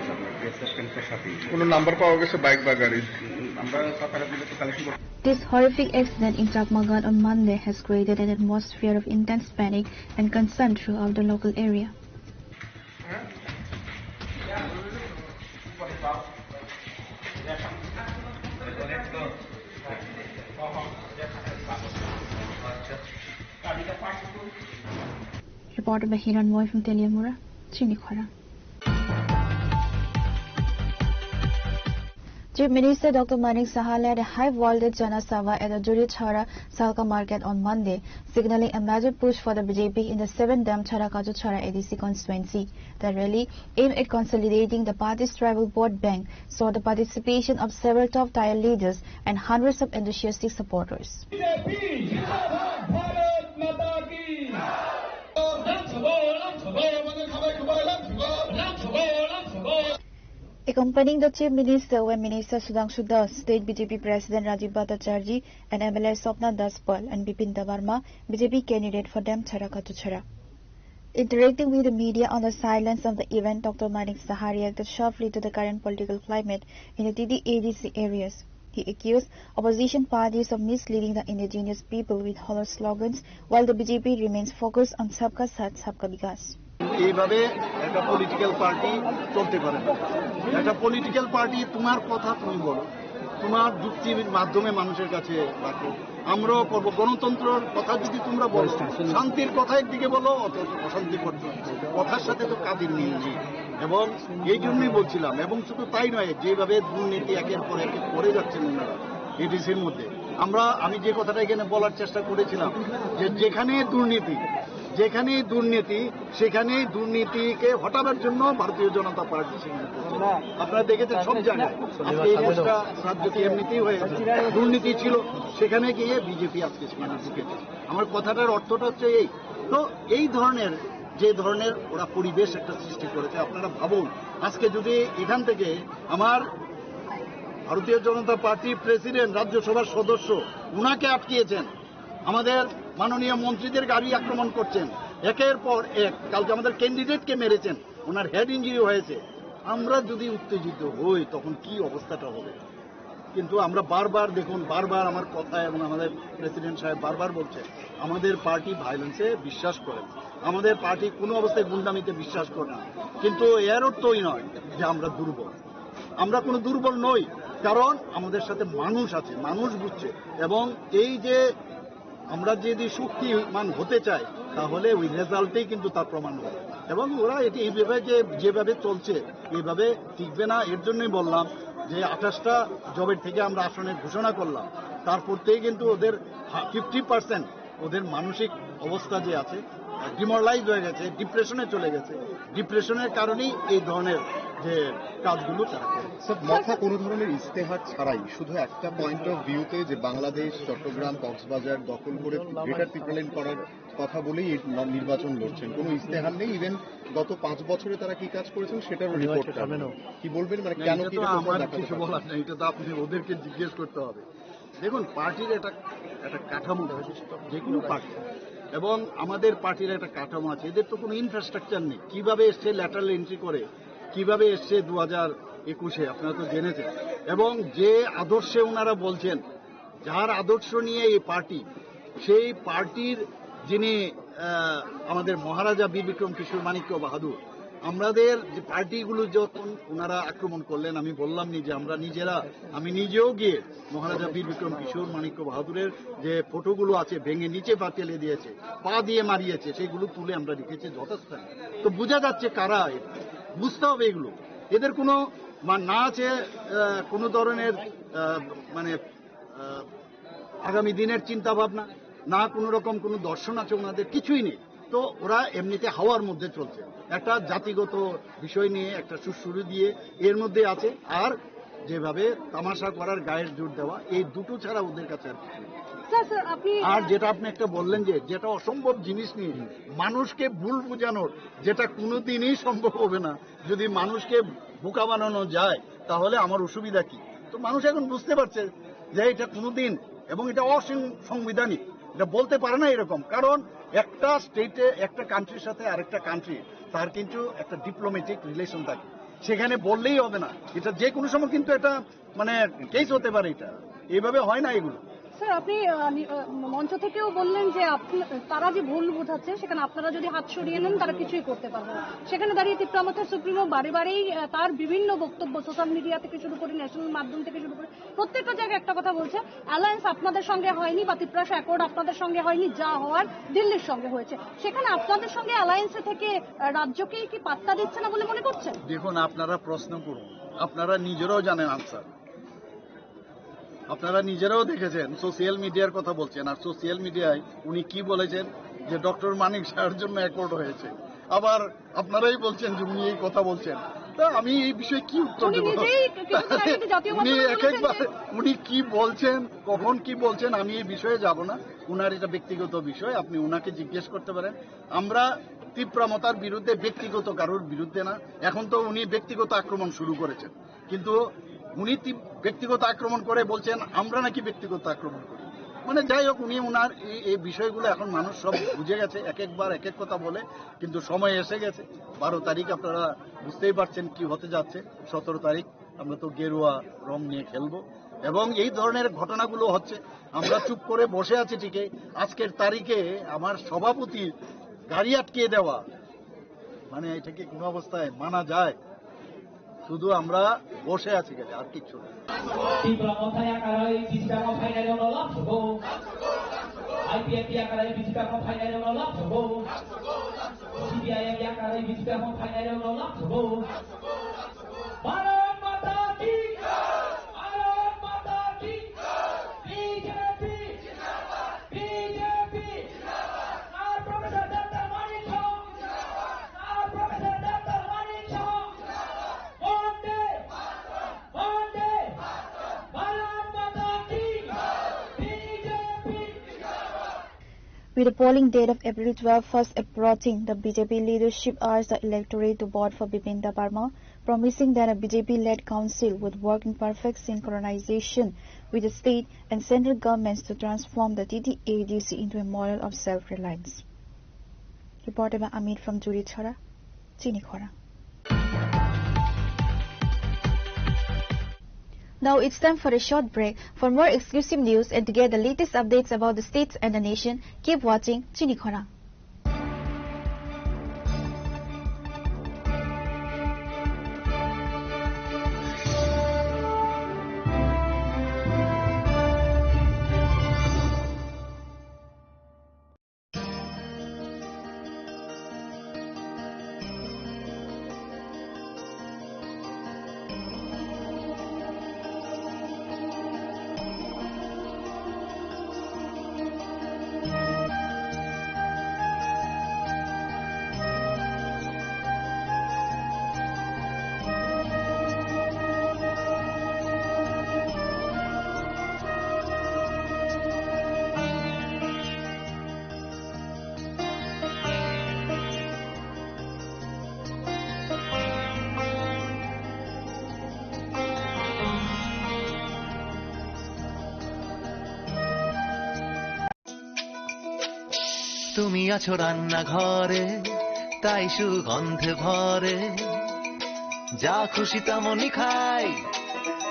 ক্যাম্পের সাথে
কোনো নাম্বার পাওয়া গেছে বাইক বা গাড়ির
আমরা সরকারের দিকে কালেকশন করতে
This horrific accident in Chakmagan on Monday has created an atmosphere of intense panic and concern throughout the local area. Reported by Hiran Moy from Teliamura, Chinikhora. Chief Minister Dr. Manik Saha led a high-voltage Jana Sabha at the Juri-Chhara Salka market on Monday, signaling a major push for the BJP in the 7th Demchara-Kachuchhara ADC constituency. The rally, aimed at consolidating the party's tribal vote bank, saw the participation of several top-tier leaders and hundreds of enthusiastic supporters. Accompanying the Chief Minister were Minister Sudhanshu Das, State BJP President Rajiv Bhattacharjee, and MLA Swapna Das Pal and Bipin Tavarma, BJP candidate for Demchara-Kachuchhara. Interacting with the media on the sidelines of the event, Dr. Manik Saha reacted sharply to the current political climate in the TD-ADC areas. He accused opposition parties of misleading the indigenous people with hollow slogans, while the BJP remains focused on Sabka Saath, Sabka Vikas.
এইভাবে একটা political party চলতে পারে না। একটা political party তোমার কথা তুমি বলো, তোমার যুক্তির মাধ্যমে মানুষের কাছে রাখো। আমরাও করব। গণতন্ত্রের কথা যদি তোমরা বলো, শান্তির কথা একদিকে বলো, অশান্তি করতে কথার সাথে তো কাজের মিল নেই। এবং এই জন্যই বলছিলাম, এবং শুধু তাই নয়, যেভাবে দুর্নীতি একের পর এক করে যাচ্ছেন ওনারা এডিসির মধ্যে, আমি যে কথাটা এখানে বলার চেষ্টা করেছিলাম যে যেখানেই দুর্নীতি সেখানেই দুর্নীতিকে হটাবার জন্য ভারতীয় জনতা পার্টি সেখানে করছে। আপনারা দেখেছেন সব জায়গায় আজকে এই দেশটা রাজ্যটি এমনিতেই হয়ে গেছে, দুর্নীতি ছিল, সেখানে গিয়ে বিজেপি আজকে সেখানে ঢুকেছে। আমার কথাটার অর্থটা হচ্ছে এই। তো এই ধরনের যে ধরনের ওরা পরিবেশ একটা সৃষ্টি করেছে, আপনারা ভাবুন আজকে যদি এখান থেকে আমার ভারতীয় জনতা পার্টির প্রেসিডেন্ট, রাজ্যসভার সদস্য, উনাকে আটকিয়েছেন, আমাদের মাননীয় মন্ত্রীদের গাড়ি আক্রমণ করছেন, একের পর এক, কালকে আমাদের ক্যান্ডিডেটকে মেরেছেন, ওনার হেড ইঞ্জুরি হয়েছে, আমরা যদি উত্তেজিত হই তখন কি অবস্থাটা হবে। কিন্তু আমরা বারবার দেখুন, বারবার আমার কথা এবং আমাদের প্রেসিডেন্ট সাহেব বারবার বলছে আমাদের পার্টি ভায়োলেন্সে বিশ্বাস করে না, আমাদের পার্টি কোনো অবস্থায় গুন্ডামিতে বিশ্বাস করে না। কিন্তু এর অর্থই নয় যে আমরা দুর্বল, আমরা কোনো দুর্বল নই, কারণ আমাদের সাথে মানুষ আছে, মানুষ বুঝছে। এবং এই যে আমরা যদি শক্তিমান হতে চাই তাহলে ওই রেজাল্টেই কিন্তু তার প্রমাণ হবে। এবং ওরা এটি এইভাবে যেভাবে চলছে এইভাবে টিকবে না। এর জন্যই বললাম যে 28টা জবের থেকে আমরা আসনের ঘোষণা করলাম, তারপর থেকে কিন্তু ওদের 50% ওদের মানসিক অবস্থা যে আছে ডিমোরালাইজ হয়ে গেছে, ডিপ্রেশনে চলে গেছে। ডিপ্রেশনের কারণেই এই ধরনের যে কাজগুলো তারা করে।
মাথা কোনো ধরনের ইস্তেহার ছাড়াই শুধু একটা পয়েন্ট অফ ভিউতে যে বাংলাদেশ, চট্টগ্রাম, কক্সবাজার দখল করে গ্রেটার ত্রিপুরাল্যান্ড করার কথা বলেই এই নির্বাচন লড়ছেন, কোনো ইস্তেহার নেই। ইভেন গত 5 বছরে তারা কি কাজ করেছেন সেটারও রিপোর্ট কি বলবেন, মানে কেন কি
আমার কিছু বলার নেই, এটা তো আপনি ওদেরকে জিজ্ঞেস করতে হবে। দেখুন পার্টির একটা কাঠামো, যে কোনো পার্টি, এবং আমাদের পার্টির একটা কাঠামো আছে। এদের তো কোনো ইনফ্রাস্ট্রাকচার নেই। কিভাবে এসছে ল্যাটারাল এন্ট্রি করে, কিভাবে এসছে 2021-এ আপনারা তো জেনেছেন। এবং যে আদর্শে ওনারা বলছেন, যার আদর্শ নিয়ে এই পার্টি, সেই পার্টির যিনি আমাদের মহারাজা বীর বিক্রম কিশোর মানিক্য বাহাদুর, আমাদের যে পার্টিগুলো যখন ওনারা আক্রমণ করলেন, আমি বললাম যে আমরা আমি নিজেও গিয়ে মহারাজা বীর বিক্রম কিশোর মানিক্য বাহাদুরের যে ফটোগুলো আছে ভেঙে নিচে ফেলে দিয়েছে, পা দিয়ে মারিয়েছে, সেগুলো তুলে আমরা রেখেছি যথাস্থানে। তো বোঝা যাচ্ছে কারা, বুঝতে হবে এগুলো। এদের কোনো না আছে কোনো ধরনের মানে আগামী দিনের চিন্তা ভাবনা, না কোনো রকম কোনো দর্শন আছে ওনাদের, কিছুই নেই। তো ওরা এমনিতে হাওয়ার মধ্যে চলছে, একটা জাতিগত বিষয় নিয়ে একটা সুরসুরি দিয়ে এর মধ্যে আছে, আর যেভাবে তামাশা করার গায়ের জোর দেওয়া, এই দুটো ছাড়া ওদের কাছে আর কিছু নেই। আর যেটা আপনি একটা বললেন যে যেটা অসম্ভব জিনিস নিয়ে মানুষকে ভুল বোঝানোর, যেটা কোনোদিনই সম্ভব হবে না। যদি মানুষকে বোকা বানানো যায় তাহলে আমার অসুবিধা কি? তো মানুষ এখন বুঝতে পারছে যে এটা কোনোদিন, এবং এটা অসাংবিধানিক, এটা বলতে পারে না এরকম। কারণ একটা স্টেটে, একটা কান্ট্রির সাথে আরেকটা কান্ট্রি তার কিন্তু একটা ডিপ্লোম্যাটিক রিলেশন থাকে, সেখানে বললেই হবে না। এটা যে কোনো সময় কিন্তু এটা মানে কেস হতে পারে, এটা এইভাবে হয় না এগুলো।
স্যার, আপনি মঞ্চ থেকেও বললেন যে তারা যে ভুল বোঝাচ্ছে সেখানে আপনারা যদি হাত সরিয়ে নেন তারা কিছুই করতে পারবে না। সেখানে দাঁড়িয়ে তীব্রমাত্রার সুপ্রিমো বারে বারেই তার বিভিন্ন বক্তব্য সোশ্যাল মিডিয়া থেকে শুরু করে ন্যাশনাল মাধ্যম থেকে শুরু করে প্রত্যেকটা জায়গায় একটা কথা বলছে, অ্যালায়েন্স আপনাদের সঙ্গে হয়নি বা ত্রিপুরা অ্যাকর্ড আপনাদের সঙ্গে হয়নি, যা হওয়ার দিল্লির সঙ্গে হয়েছে। সেখানে আপনাদের সঙ্গে অ্যালায়েন্সে থেকে রাজ্যকেই কি পাত্তা দিচ্ছে না বলে মনে করছেন?
দেখুন, আপনারা প্রশ্ন করুন, আপনারা নিজেরাও জানেন আনসার, আপনারা নিজেরাও দেখেছেন। সোশ্যাল মিডিয়ার কথা বলছেন, আর সোশ্যাল মিডিয়ায় উনি কি বলেছেন যে ডক্টর মানিক শাহের জন্য অ্যাকর্ড হয়েছে, আবার আপনারাই বলছেন যে উনি এই কথা বলছেন। তা আমি এই বিষয়ে কি উত্তর দেব? উনি এক একবার উনি কি বলছেন, কখন কি বলছেন, আমি এই বিষয়ে যাব না। উনার এটা ব্যক্তিগত বিষয়, আপনি উনাকে জিজ্ঞেস করতে পারেন। আমরা তীব্রমতার বিরুদ্ধে, ব্যক্তিগত কারোর বিরুদ্ধে না। এখন তো উনি ব্যক্তিগত আক্রমণ শুরু করেছেন, কিন্তু উনি ব্যক্তিগত আক্রমণ করে বলছেন আমরা নাকি ব্যক্তিগত আক্রমণ করি। মানে যাই হোক, উনি ওনার এই বিষয়গুলো এখন মানুষ সব বুঝে গেছে, এক একবার এক এক কথা বলে, কিন্তু সময় এসে গেছে। 12 তারিখ আপনারা বুঝতেই পারছেন কি হতে যাচ্ছে। 17 তারিখ আমরা তো গেরুয়া রং নিয়ে খেলবো, এবং এই ধরনের ঘটনাগুলো হচ্ছে। আমরা চুপ করে বসে আছি ঠিকই, আজকের তারিখে আমার সভাপতি গাড়ি আটকে দেওয়া, মানে এটা কি কোনো অবস্থায় মানা যায়? শুধু আমরা বসে আছি গেলে, আর কিচ্ছু না।
With the polling date of April 12 fast approaching, the BJP leadership urged the electorate to vote for Bipinda Parma, promising that a BJP-led council would work in perfect synchronization with the state and central governments to transform the TTADC into a model of self-reliance. Reported by Amit from Jurichhara, Chinikhora. Now it's time for a short break. For more exclusive news and to get the latest updates about the states and the nation, keep watching Chinikhora.
তুমি আছো রান্নাঘরে, তাই সুগন্ধে ভরে, যা খুশি তেমনই খাই,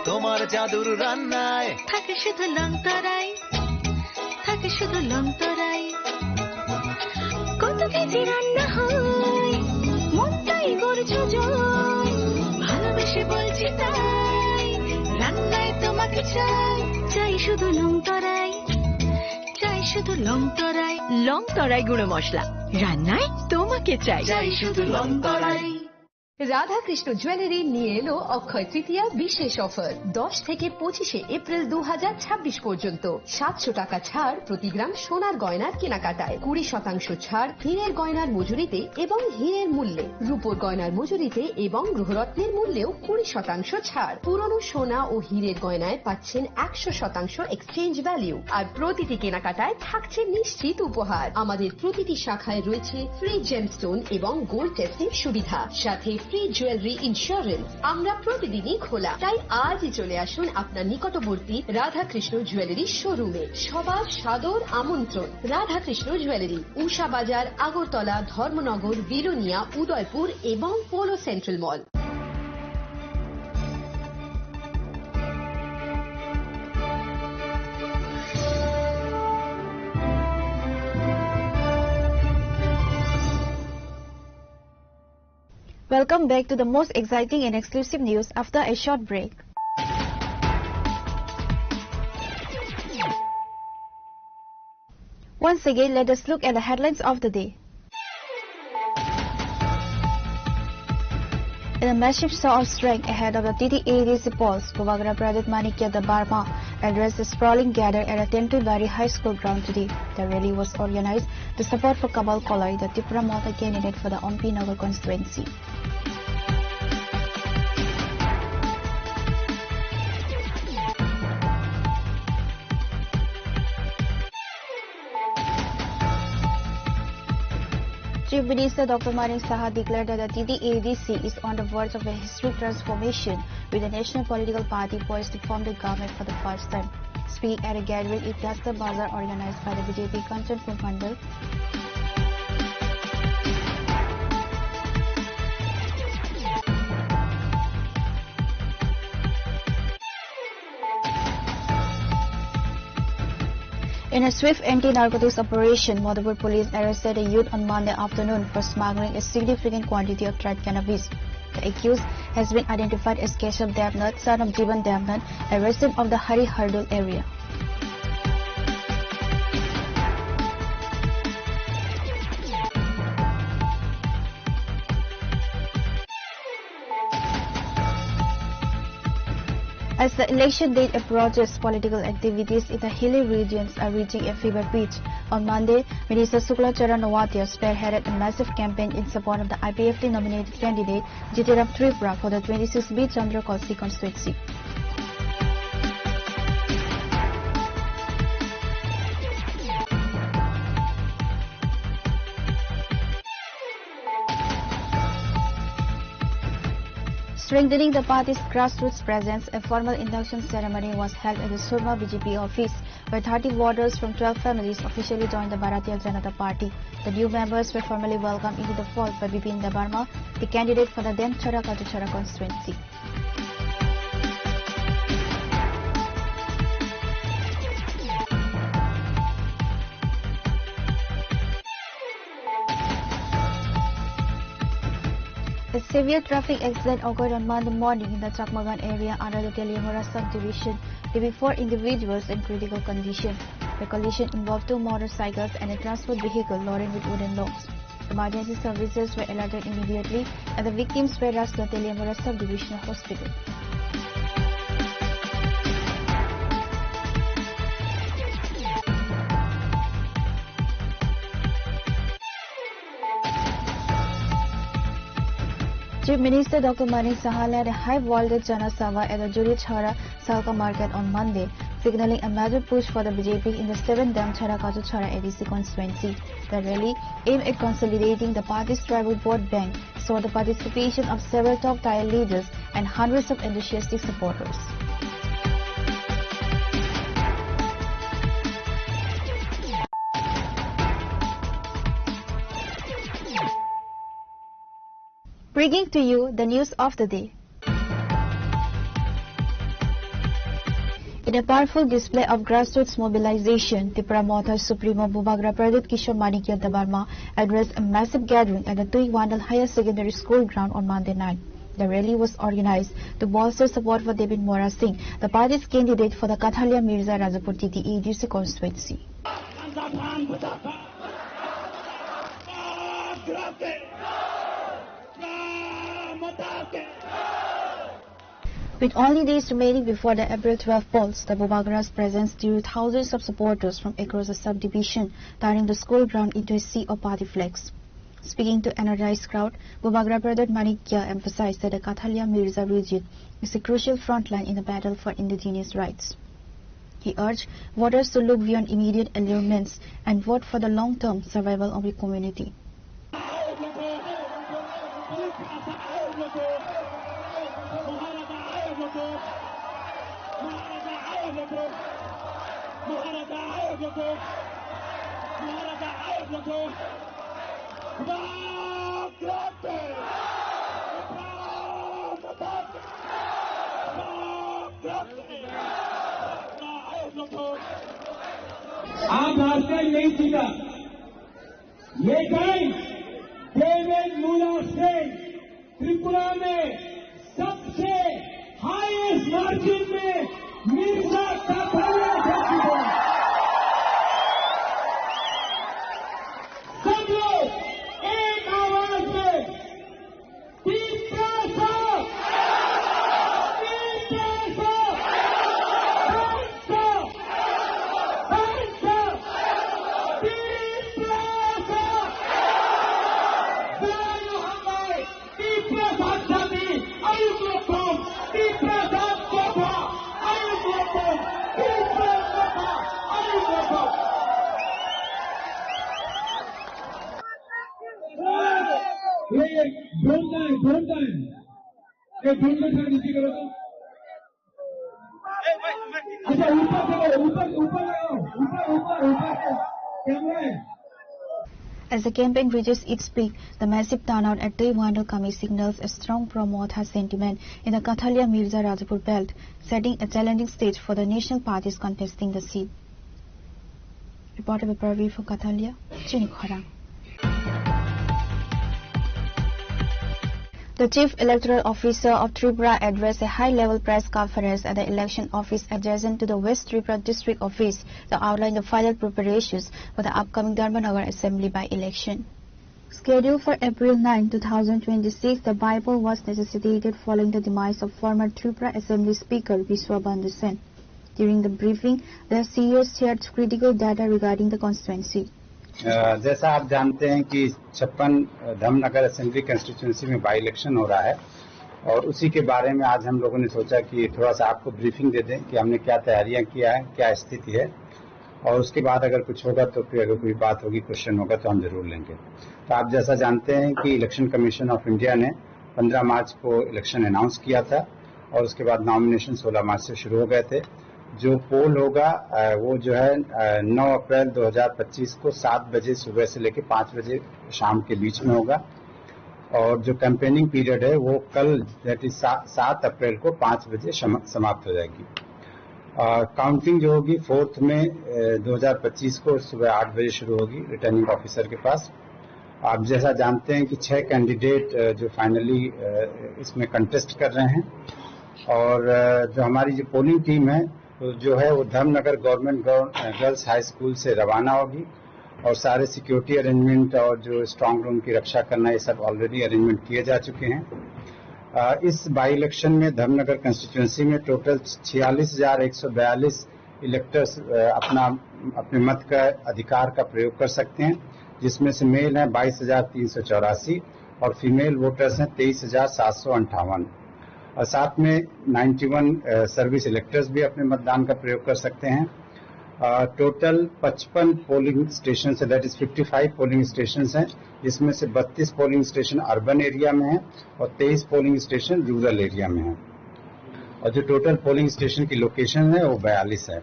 তোমার জাদুর রান্নায়
থাকে শুধু লং তরাই, থাকে শুধু লং তরাই। কত কেজি রান্না হয়, মনটাই করছো জয়, ভালোবেসে বলছি তাই, রান্নায় তোমাকে চাই, চাই শুধু লং তরাই, চাই শুধু লং তরাই। লং তরাই গুঁড়ো মশলা, রান্নায় তোমাকে চাই, চাই শুধু লং তরাই।
রাধাকৃষ্ণ জুয়েলারি নিয়ে এলো অক্ষয় তৃতীয়া বিশেষ অফার। 10 থেকে 25 এপ্রিল 2026 পর্যন্ত 700 টাকা ছাড় প্রতি গ্রাম সোনার গয়নার কেনাকাটায়, 20% ছাড় হীরের গয়নার মজুরিতে এবং হীরের মূল্যে, রূপোর গয়নার মজুরিতে এবং গ্রহরত্নের মূল্যেও 20% ছাড়। পুরনো সোনা ও হীরের গয়নায় পাচ্ছেন 100% এক্সচেঞ্জ ভ্যালু, আর প্রতিটি কেনাকাটায় থাকছে নিশ্চিত উপহার। আমাদের প্রতিটি শাখায় রয়েছে ফ্রি জেমস্টোন এবং গোল্ড টেস্টিং সুবিধা, সাথে ফ্রি জুয়েলারি ইন্স্যুরেন্স। আমরা প্রতিদিনই খোলা, তাই আজই চলে আসুন আপনার নিকটবর্তী রাধাকৃষ্ণ জুয়েলারি শোরুমে। সবার সাদর আমন্ত্রণ। রাধাকৃষ্ণ জুয়েলারি, উষা বাজার, আগরতলা, ধর্মনগর, বিলোনিয়া, উদয়পুর এবং polo central mall.
Welcome back to the most exciting and exclusive news after a short break. Once again, let us look at the headlines of the day. In a massive show of strength ahead of the TTADC polls, Purwagarah Pradip Manikya Barma addressed a sprawling gather at a Tentribari High School ground today. The rally was organized to support for Kabal Kolai, the Tripura Malta candidate for the Ompi Nagar constituency. Chief Minister Dr. Manik Saha declared that the TTADC is on the verge of a historic transformation, with the national political party poised to form the government for the first time. Speaking at a gathering in Dasta Bazaar organized by the BJP Kanchanpur Mandal, in a swift anti-narcotics operation, Madhupur police arrested a youth on Monday afternoon for smuggling a significant quantity of dried cannabis. The accused has been identified as Keshav Devnath, son of Jivan Devnath, a resident of the Hari Hardul area. As the election date approaches, political activities in the hilly regions are reaching a fever pitch. On Monday, Minister Shukla Charan Nawatia spearheaded a massive campaign in support of the IPFT nominated candidate Jitiram Tripura for the 26B Chandra Kalsi constituency. Strengthening the party's grassroots presence, a formal induction ceremony was held at the Surma BJP office, where 30 voters from 12 families officially joined the Bharatiya Janata Party. The new members were formally welcomed into the fold by Bipin Debarma, the candidate for the Demchara Kajuchara constituency. A severe traffic accident occurred on Monday morning in the Chakmagan area under the Teliamura subdivision, leaving 4 individuals in critical condition. The collision involved 2 motorcycles and a transport vehicle loaded with wooden logs. Emergency services were alerted immediately and the victims were rushed to the Teliamura subdivisional hospital. Chief Minister Dr. Manik Saha led a high-voltage Jana Sabha at the Juri-Chhara Salka market on Monday, signaling a major push for the BJP in the 7th Demchara Kajuchara ADC constituency. The rally, aimed at consolidating the party's tribal vote bank, saw the participation of several top-tier leaders and hundreds of enthusiastic supporters. Bringing to you the news of the day. In a powerful display of grassroots mobilization, Tripura Mothers Supremo Bubagra Pradip Kishore Manikya Debarma addressed a massive gathering at the Tui Wandal Higher Secondary School ground on Monday night. The rally was organized to bolster support for Devin Mora Singh, the party's candidate for the Kathalia Mirza Rajapur TTE DC constituency. With only days remaining before the April 12 polls, the Bubagra's presence drew thousands of supporters from across the subdivision, turning the school ground into a sea of party flags. Speaking to an energized crowd, Bubagra Pradip Manikya emphasized that the Kathalia Mirza region is a crucial frontline in the battle for indigenous rights. He urged voters to look beyond immediate allurements and vote for the long-term survival of the community.
आप भाजपा नहीं जीता, लेकिन देवेंद्र मूला सिंह त्रिपुरा में सबसे highest margin में मिर्जा काथालिया से जीता। सब लोग एक आवाज में ढूंढता है नीचे करो तो अच्छा ऊपर camera.
As the campaign reaches its peak, the massive turnout at Triwanal Kami signals a strong pro-Maodha sentiment in the Kathalia Mirza Rajapur belt, setting a challenging stage for the national parties contesting the seat. Reporter by Praveer for Kathalia, Chini Khorang. The Chief Electoral Officer of Tripura addressed a high-level press conference at the election office adjacent to the West Tripura District Office to outline the final preparations for the upcoming Dharmanagar Assembly by-election. Scheduled for April 9, 2026, the by-poll was necessitated following the demise of former Tripura Assembly Speaker Biswa Bandhu Sen. During the briefing, the CEO shared critical data regarding the constituency.
जैसा आप जानते हैं कि 56 Dharmanagar assembly constituency में by election हो रहा है और उसी के बारे में आज हम लोगों ने सोचा कि थोड़ा सा आपको ब्रीफिंग दे दें कि हमने क्या तैयारियां किया है, क्या स्थिति है और उसके बाद अगर कुछ होगा तो फिर अगर कोई बात होगी, क्वेश्चन होगा तो हम जरूर लेंगे। तो आप जैसा जानते हैं कि इलेक्शन कमीशन ऑफ इंडिया ने 15 मार्च को इलेक्शन अनाउंस किया था और उसके बाद नॉमिनेशन 16 मार्च से शुरू हो गए थे। जो पोल होगा वो जो है 9 अप्रैल 2025 को 7 बजे सुबह से लेकर 5 बजे शाम के बीच में होगा और जो कैंपेनिंग पीरियड है वो कल दैट इज 7 अप्रैल को 5 बजे समाप्त हो जाएगी। काउंटिंग जो होगी 4 मई 2025 को सुबह 8 बजे शुरू होगी रिटर्निंग ऑफिसर के पास। आप जैसा जानते हैं कि 6 कैंडिडेट जो फाइनली इसमें कंटेस्ट कर रहे हैं और जो हमारी जो पोलिंग टीम है तो जो है वो Dharmanagar government girls high school से रवाना होगी और सारे सिक्योरिटी अरेंजमेंट और जो स्ट्रांग रूम की रक्षा करना ये सब ऑलरेडी अरेंजमेंट किए जा चुके हैं। इस बाई इलेक्शन में धर्मनगर कंस्टिट्यूंसी में टोटल 46,142 इलेक्टर्स अपने मत का अधिकार का प्रयोग कर सकते हैं, जिसमें से मेल हैं 22,384 और फीमेल वोटर्स हैं 23,758 और साथ में 91 सर्विस इलेक्टर्स भी अपने मतदान का प्रयोग कर सकते हैं। टोटल 55 पोलिंग स्टेशन है, दैट इज 55 पोलिंग स्टेशन हैं, जिसमें से 32 पोलिंग स्टेशन अर्बन एरिया में हैं और 23 पोलिंग स्टेशन रूरल एरिया में हैं और जो टोटल पोलिंग स्टेशन की लोकेशन है वो 42 है।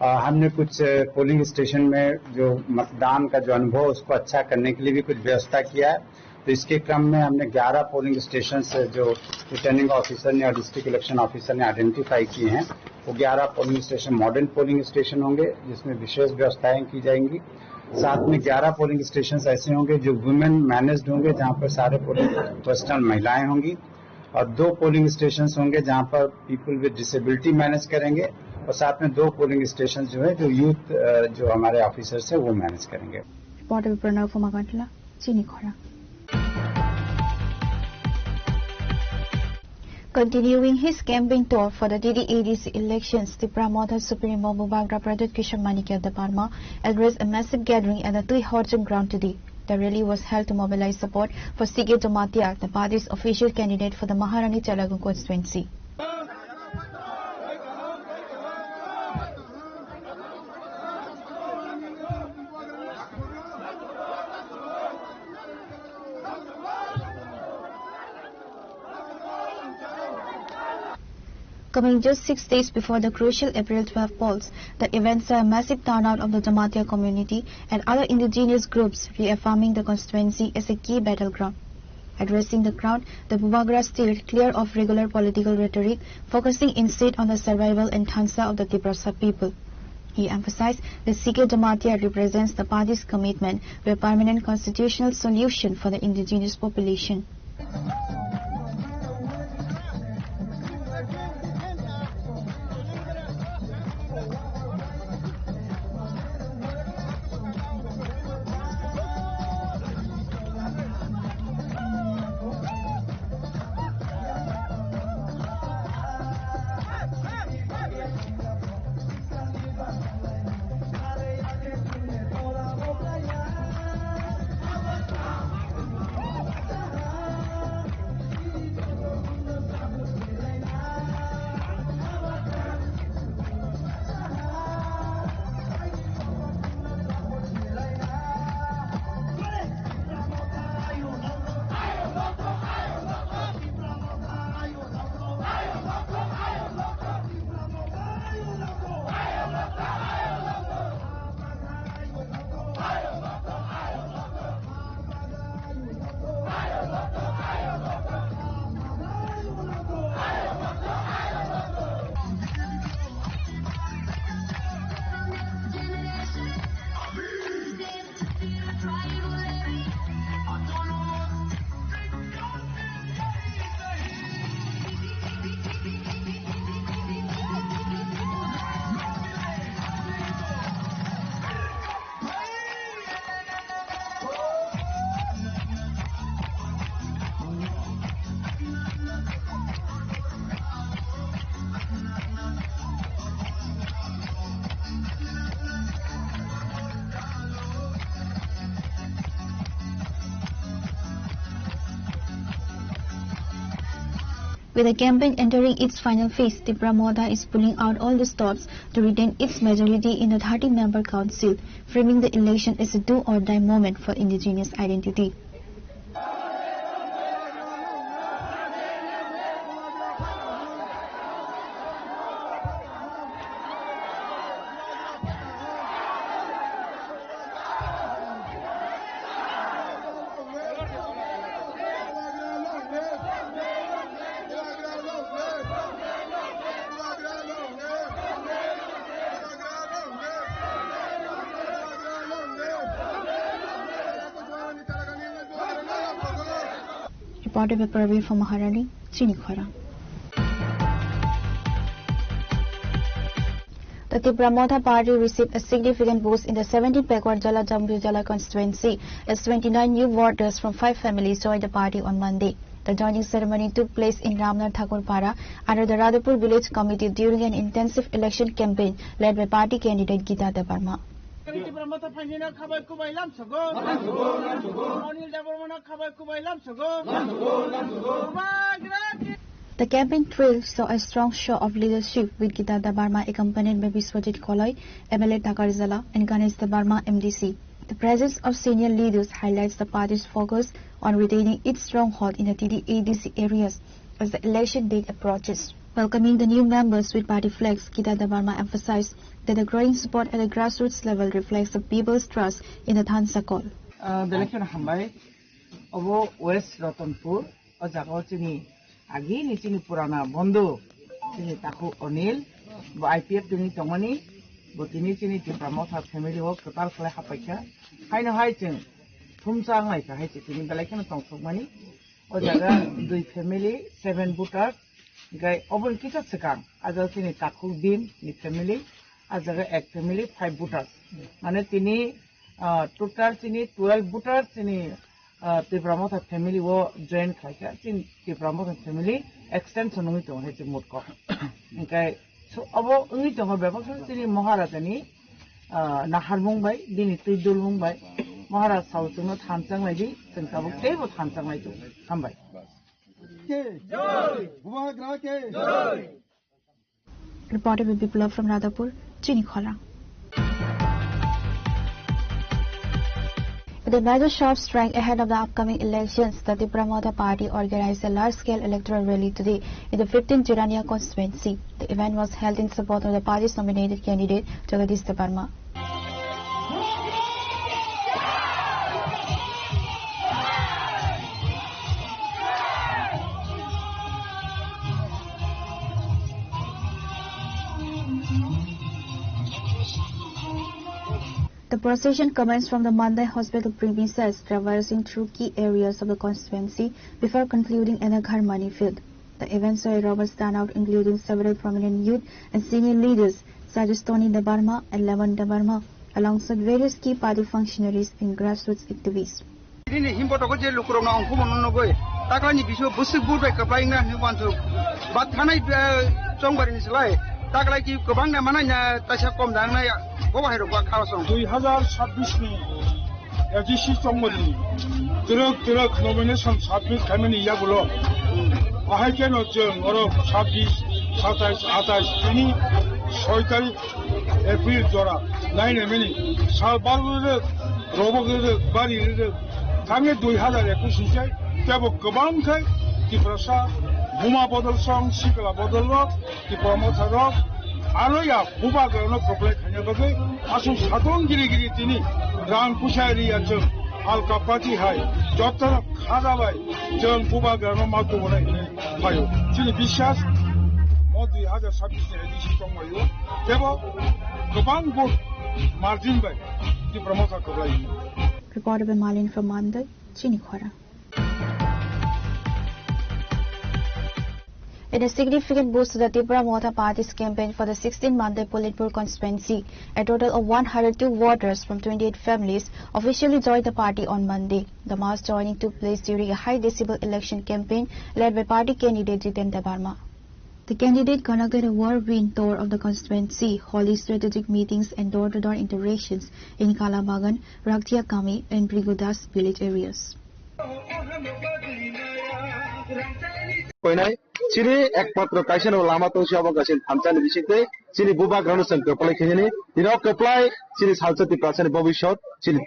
हमने कुछ पोलिंग स्टेशन में जो मतदान का जो अनुभव उसको अच्छा करने के लिए भी कुछ व्यवस्था किया है। तो इसके क्रम में हमने 11 पोलिंग स्टेशन जो रिटर्निंग ऑफिसर ने और डिस्ट्रिक्ट इलेक्शन ऑफिसर ने आइडेंटिफाई किए हैं वो 11 polling station modern polling station होंगे जिसमें विशेष व्यवस्थाएं की जाएंगी। साथ में 11 पोलिंग स्टेशन ऐसे होंगे जो वुमेन मैनेज्ड होंगे जहां पर सारे पोलिंग पर्सनल महिलाएं होंगी और 2 पोलिंग स्टेशन होंगे जहां पर पीपल विद डिसेबिलिटी मैनेज करेंगे और साथ में 2 पोलिंग स्टेशन जो है जो यूथ जो हमारे ऑफिसर्स है वो मैनेज करेंगे।
Continuing his campaign tour for the DDADC elections, Tripura Maodha Supremo Mubagra Pradut Kishore Manikya Dabarma addressed a massive gathering at the Tui Horjung ground today. The rally was held to mobilize support for C.K. Jamatia, the party's official candidate for the Maharani Chalagun constituency. Coming just 6 days before the crucial April 12 polls, the event saw a massive turnout of the Jamatia community and other indigenous groups, reaffirming the constituency as a key battleground. Addressing the crowd, the Mubagra steered clear of regular political rhetoric, focusing instead on the survival and thansa of the Tiprasa people. He emphasized that C.K. Jamatia represents the party's commitment to a permanent constitutional solution for the indigenous population. With the campaign entering its final phase, Tipra Moda is pulling out all the stops to retain its majority in the 30-member council, framing the election as a do-or-die moment for indigenous identity. Reported by Parveer from Maharani, Chinikhara. The Tipra Moda party received a significant boost in the 17th backward Jala Jambu Jala constituency as 29 new voters from 5 families joined the party on Monday. The joining ceremony took place in Ramnath Thakurpara under the Radhapur village committee during an intensive election campaign led by party candidate Geeta Debarma. The campaign trail saw a strong show of leadership with Geeta Debarma accompanied by Biswajit Koloi, MLA Takarzala and Ganesh Debarma MDC. The presence of senior leaders highlights the party's focus on retaining its stronghold in the TD-ADC areas as the election date approaches. Welcoming the new members with party flags, Geeta Debarma emphasized that the growing support at the grassroots level reflects the people's trust in the Thansa call.
The election hambai obo West Ratanpur o jago chini agi ni chini purana bondo chini taku Onil bo IPF tini tongmani bo tini chini Tipra Moda family o total khlai hapaikha haino hai ching thumsang nai ka hai chini election tongthokmani o jaga dui family 7 voters gai obon kisat sekang aja chini taku dim ni family ajaga ek family 5 voters mane tini total chini 12 voters chini Tipra Moda family wo join khaika chini Tipra Moda family extension ngi to he mot ko gai so abo ngi to bebak chini Maharajani naharmung bai dini tuidul mung bai Maharaj sauchung thanchang lai di changtabuk tebo thanchang lai to hambai
Reported by Biplab from Radhapur, Chinikhara. With a major sharp strike ahead of the upcoming elections, the Tipra Moda party organized a large-scale electoral rally today in the 15th Jirania constituency. The event was held in support of the party's nominated candidate, Jagadish Debarma. The procession commenced from the Mandai Hospital premises, traversing through key areas of the constituency before concluding in a Gharmani field. The event saw a robust turnout including several prominent youth and senior leaders such as Tony Debarma and Levan Debarma, alongside various key party functionaries and grassroots activists.
ताकलाकी गोबां मानायना तासा कम दांनाय गबाहेर गवा खावसं 2026 नि एजिसि समनि 드럭 노미네이션 사필 가면이 이야기로 아하이케노 저 어로 26 27 28 니 소이타리 에프릴 조라 나이네메니 살바르르 로보르르 바리르르 강에 2029 때보 गोबांखाय 디프라사 Buma bodol song, Sikala bodol rock, Tipra Moda rock, Aloya, Buba Gano, Proplek, Hanyabage, Asu Saton Giri Tini, Ran Pushari at Alkapati High, Jota Hadawai, John Buba Gano Matuna, Payo, Chili Bishas, all the other subjects edition from Mayo, Debo, Goban Book, Martin Bay, Tipra Moda Koblai.
Reported by Malin from Mandai, Chinikhara. In a significant boost to the Tipra Moda party's campaign for the 16th Mandai Politpur constituency, a total of 102 voters from 28 families officially joined the party on Monday. The mass joining took place during a high-decibel election campaign led by party candidate Jiten Debarma. The candidate conducted a whirlwind tour of the constituency, holding strategic meetings and door-to-door interactions in Kalabagan, Raktia Kami and Brigudas village areas.
চিনি একমাত্র Kaisen Lama তংসি অবকাশিন থামচানি বিসিতে চিনি বুবাগ্রানো जों कप्लाय खेनि दिनाव कप्लाय चिनि सालसति प्राचीन भविष्यत चिनि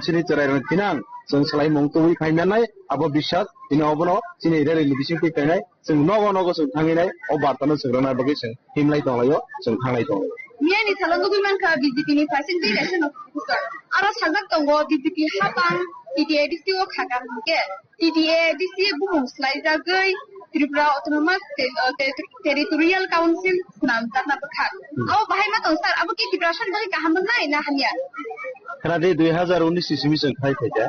चिनि चरायरन तिनां जों सलाय मंतुइ फाइनानाय आबो बिसात दिनाव बनो चिनि रेलि बिसिं फैनाय जों नगो नगो जों थांगिनाय अ बार्तानो जोंना बगे जों हिमलाय दंलायो जों थांनाय दं
मियानि सालांगो बिमानखा बिजेपिनि फारसेन डिरेक्सन अफिसार आरो साजाक दंगो बिजेपि हाबां टिडिएडिसिओ खागामके टिडिएडिसि बुहुमस्लाय जागै त्रिपुरा ऑटोनोमस टेरिटोरियल काउंसिल नाम जाना बखार अब बाहाय मा दं सर अब के डिप्रेशन बगे गाहाम नाय ना हानिया
खरादे 2019 सिमी जों फाइ फैदा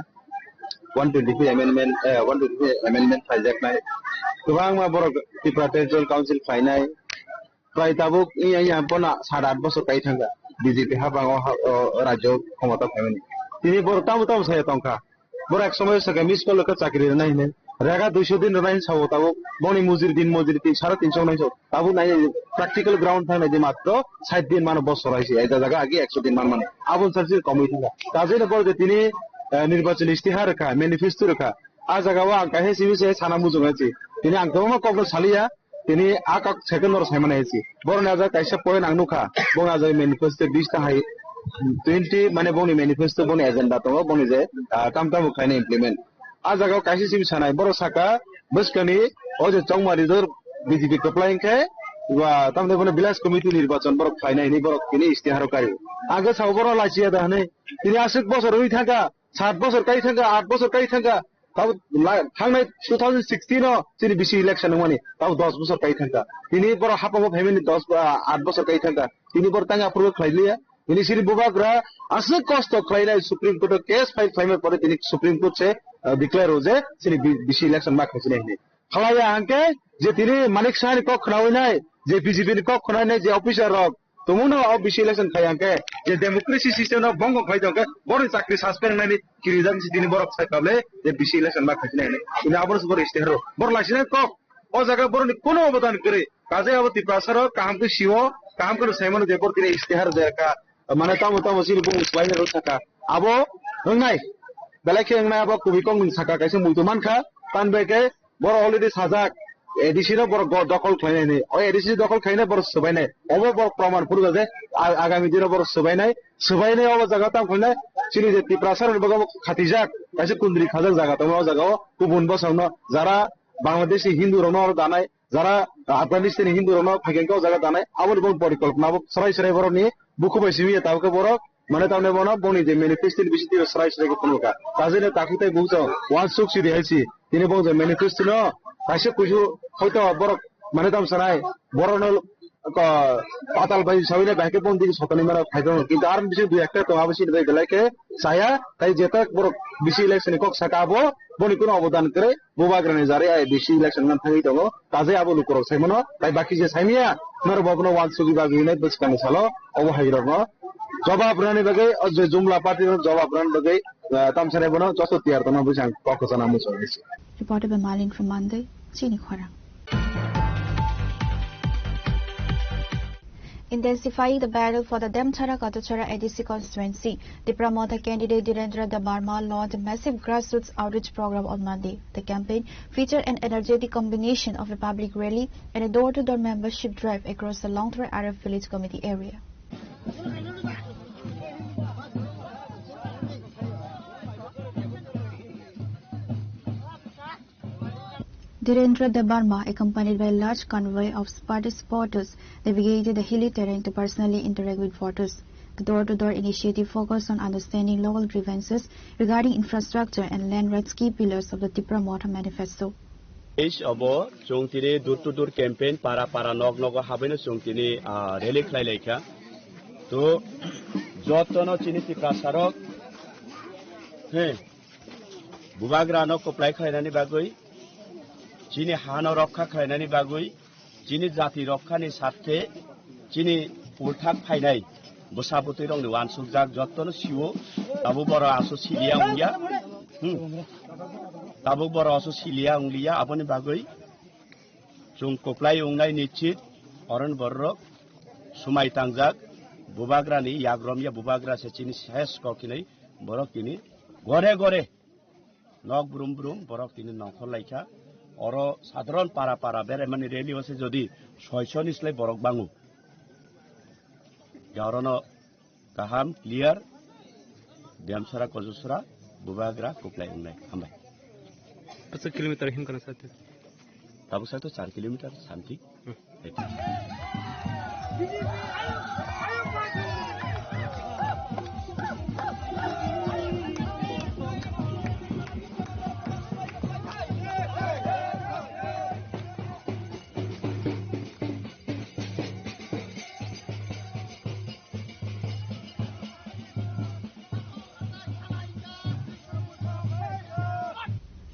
125 अमेंडमेंट फाइजाकनाय गोबां मा बर त्रिपुरा टेरिटोरियल काउंसिल फाइनाय प्राय ताबुक इया बना 7-8 बছর काइ थांगा बीजेपी हाबाङाव राज्य क्षमता फाइमानि तिनि बर ताबु साया तंका बर एक समय सके मिस कल का चाकरी नाइने रेगा 200 दिन नाइन साव ताबु बनि मजुरी 350 नाइसो ताबु नाइ प्रैक्टिकल ग्राउंड थांनाय दि मात्र 60 दिन मानो बसर आइसे आइदा जगह आगे 100 दिन मान आबुन सरसि कमिटि ताजेन बर तिनि निर्वाचन इस्तिहार का मैनिफेस्टो रखा आ जगह आं काहे सिबिसे साना मुजुङाछि तिनि आं गोबां कबल सालिया तिनि आका सेकेंड और साइमन आइसि बर नाजा काइसा पॉइंट आं नुखा बङा जाय मैनिफेस्टो 20 ता हाय 20 माने बनि मैनिफेस्टो बनि एजेंडा दङ बनि जे तामताम खायने इमप्लिमेंट आ जगह काइसे सिबि सानाय बर साका बसकनि अजे चौमारिदर बीजेपी कप्लायंखे वा तामने बने बिलास कमिटि निर्वाचन बर खायनायनि बर किनि इस्तिहारकारी आगे सावबर लाचिया दाने तिनि 80 बছর হই থাকা 7 বছর কাই থাকা 8 বছর কাই থাকা তাও थांनाय 2016 चिनि बिसि इलेक्शन माने ताव 10 बছর काइ थांका तिनि बर हापाबो फेमिलि 8 बছর काइ थांका तिनि बर तांगा अप्रुव खाइलिया तिनि सिरि बुबाग्रा असु कष्ट खाइनाय सुप्रीम कोर्ट केस फाइल फाइमे परे तिनि सुप्रीम कोर्ट से डिक्लेयर हो जे चिनि बिसि इलेक्शन मा खसिने ने खलाया आंके जे तिनि मानिक सानि क खनावनाय जे बीजेपी नि क खनावनाय जे ऑफिसर रक तमुनो अब बिसि इलेक्शन खायांके जे डेमोक्रेसी सिस्टम न बंग खाइदंके बर चाकरी सस्पेंड नायनि किरिजान सिदिनि बरक साइकाबले जे बिसि इलेक्शन मा खसिने ने तिनि आबरस बर इस्तेहार बर लासिने क ओ जगह बरनि कोनो अवदान करे काजे अब तिप्रासर काम के सिओ काम कर साइमन देपर तिनि इस्तेहार देका माने तामो सिरि बुं स्वाइने रथाका आबो हंनाय बेलाखे हंनाय आबो कुबिकं साका काइसे मुइतुमानखा तानबेके बर अलरेडी साजाक एडिसिनो बर दखल खाइनाय ओ एडिसि दखल खाइनाय बर सबायनाय अबो बर प्रमाण पुरगा जे आगामी दिन बर सबायनाय अब जगह ताम खाइनाय सिरि जे तिप्रासर बगो खातिजाक काइसे कुंद्रि खाजाक जागा तम जगाव गुबुन बसावनो जारा बांलादेशी हिंदू रनो दानाय जारा अफगानिस्तानी हिंदू रनो फाइकेंको जागा दानाय आबो बन परिकल्पना सराय बरनि बुखुबाय सिमिया तावके बर माने तावने बन बनि जे मैनिफेस्टो बिसिति सराय को फनका ताजेने ताकुताय बुझो वान सुक सिरि हाइसि तिनि बं जे मैनिफेस्टो न काइसे कुजु हयतो बर माने ताम सराय बरनो पाताल बाई सबिने बाइके बन दिगि सतनि मारा फाइदो किन्तु आर बिसि दुइ एकटा तो आबसि दे गलायके साया ताइ जेता बर बिसि इलेक्शन को सकाबो बनि कोनो अवदान करे बुबाग्रानि जारे आइ बिसि इलेक्शन न थाङि दङ ताजे आबो लुकर साइमनो ताइ बाकी जे साइमिया नर बबनो वान सुगि बागिने बसकानि सालो अबो हाइरनो जवाब रानी बगे अझ जुमला पार्टी जवाब रानी बगे तामसरे बनो जस्तो तियार त नबुझाङ पक्क जना मुसोलेसी
Reported by Malin from Monday, Chini Khwarang. Intensifying the battle for the Demchara-Katachara ADC constituency, the promoter candidate Dhirendra Dabarma launched a massive grassroots outreach program on Monday. The campaign featured an energetic combination of a public rally and a door-to-door membership drive across the Longthra Arab Village Committee area. Dhirendra Dabarma, accompanied by a large convoy of party supporters, navigated the hilly terrain to personally interact with voters. The door-to-door initiative focused on understanding local grievances regarding infrastructure and land rights, key pillars of the Tripura Motha Manifesto.
Abo jongtini door-to-door campaign para nog habeno jongtini rally khlaileka to jotono chini tiprasarok bubagrano koplai khainani bagoi chini hano rokha khainani bagoi chini jati rokhani sathe chini ulthak phainai bosabuti rong ni wan sujak jotono siwo tabu bora aso silia ungya tabu bora aso silia unglia aboni bagoi jong koplai ungnai nichit oron borrok sumai tangjak bubagrani yagromya bubagra se chini ses kokinai borok tini gore nog brum borok tini nongkhor laika or সাধারণ পাড়া পাড়া বেড়ে মানে rally হচ্ছে যদি 600 নিচলে বরক বাঙু যাওয়ারনো গাহাম clear ব্যায়ামসরা কজসরা বুবাগ্রা কুপলাই উন্নাই হামবাই
kilometre हिमकना साथ
ताबो साथ 4 kilometre Shanti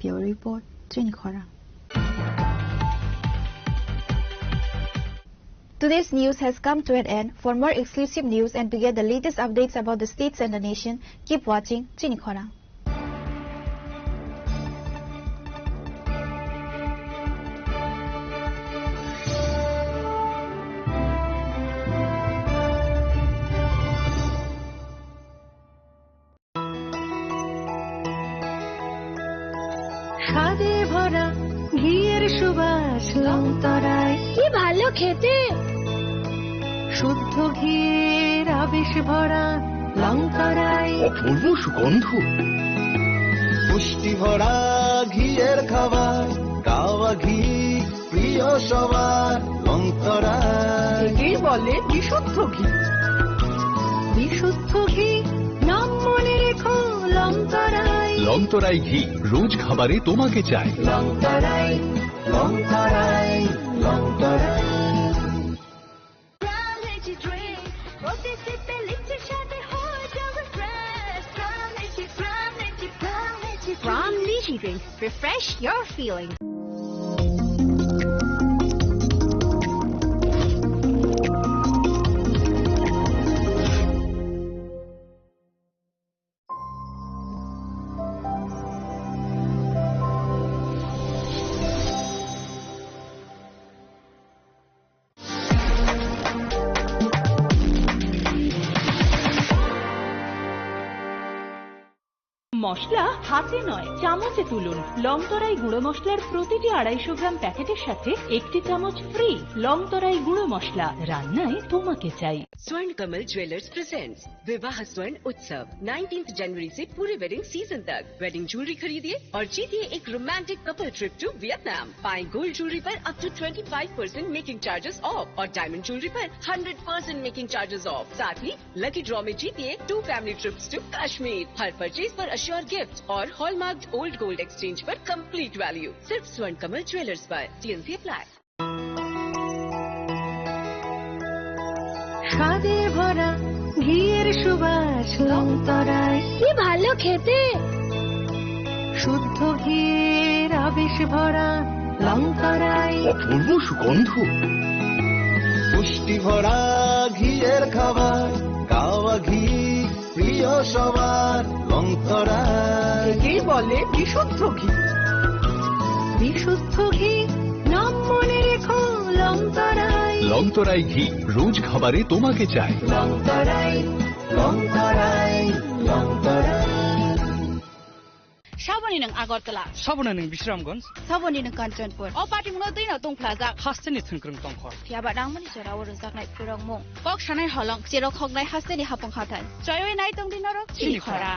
Bureau Report, Chinikhora. Today's news has come to an end. For more exclusive news and to get the latest updates about the states and the nation, keep watching Chinikhora.
স্বাদে ভরা ঘিয়ের সুবাস লংতরায় কি ভালো খেতে শুদ্ধ ঘিয়ের আবেশ ভরা লংতরায়
অপূর্ব সুগন্ধ পুষ্টি ভরা ঘিয়ের খাবার গাওয়া ঘি প্রিয় সবার লংতরায়
কি বলে বিশুদ্ধ ঘি বিশুদ্ধ ঘি নাম মনে রেখো লংতরায়
লংতরাই ঘি রোজ খাবারে তোমাকে চাই
লংতরাই লংতরাই লংতরাই
From Lychee Drink, refresh your feelings.
মশলা হাতে নয় চামচে তুলুন লংতরাই গুঁড়ো মশলার প্রতিটি 250 গ্রাম প্যাকেটের সাথে 1 চামচ ফ্রি লংতরাই গুঁড়ো মশলা রান্নায় তোমাকে চাই
स्वर्ण कमल ज्वेलर्स प्रेजेंट्स विवाह स्वर्ण उत्सव 19 जनवरी से पूरे वेडिंग सीजन तक वेडिंग ज्वेलरी खरीदिए और जीतिए एक romantic couple trip to Vietnam पाएं गोल्ड ज्वेलरी पर up to 25% making charges off और डायमंड ज्वेलरी पर 100% मेकिंग चार्जेस ऑफ साथ ही लकी ड्रॉ में जीतिए 2 फैमिली ट्रिप्स टू कश्मीर हर परचेज पर अश्योर गिफ्ट और हॉलमार्क ओल्ड गोल्ड एक्सचेंज पर कंप्लीट वैल्यू सिर्फ स्वर्ण कमल ज्वेलर्स पर TNC अप्लाई
স্বাদে ভরা ঘিয়ের সুবাস লংতরায় কি ভালো খেতে শুদ্ধ ঘিয়ের আবেশ ভরা লংতরায়
অপূর্ব সুগন্ধ পুষ্টি ভরা ঘিয়ের খাবার গাওয়া ঘি প্রিয় সবার লংতরায়
কি বলে বিশুদ্ধ ঘি বিশুদ্ধ ঘি নাম মনে রেখো লংতরায়
লংতরাই ঘি রোজ খাবারে তোমাকে চাই
লংতরাই লংতরাই লংতরাই
Saboni ng Agartala.
Sabona ng Bisramganj.
Saboni ng Kanchanpur. O pati mo din na tong plaza.
Haste ni thungkrung tongkhor.
Kaya ba nang mani sira wala sak nai purong mo. Kok sanay halong siro khog nai haste ni hapong hatan. Choy nai tong dinaro chili khora.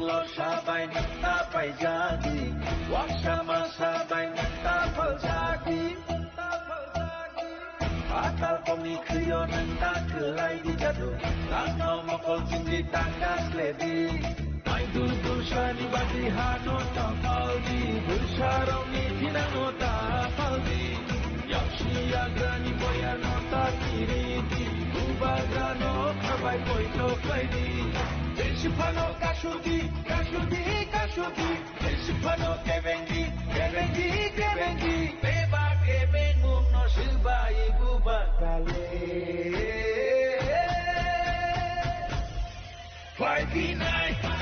lo sabay nanta paijagi waksama sabay nanta paljagi akal komi kriyo nanta kelai di jadu tano mokol jindi tangkas ledi Ay duldur shani badi hano tapaldi Dulsharoni tinano tapaldi Yakshi agrani boya no takiriti Ubagrano kabai poito kaidi Deshipano kashudi, kashudi, kashudi Deshipano kevengi, kevengi, kevengi Beba kevengu no silbai bubakale 5v9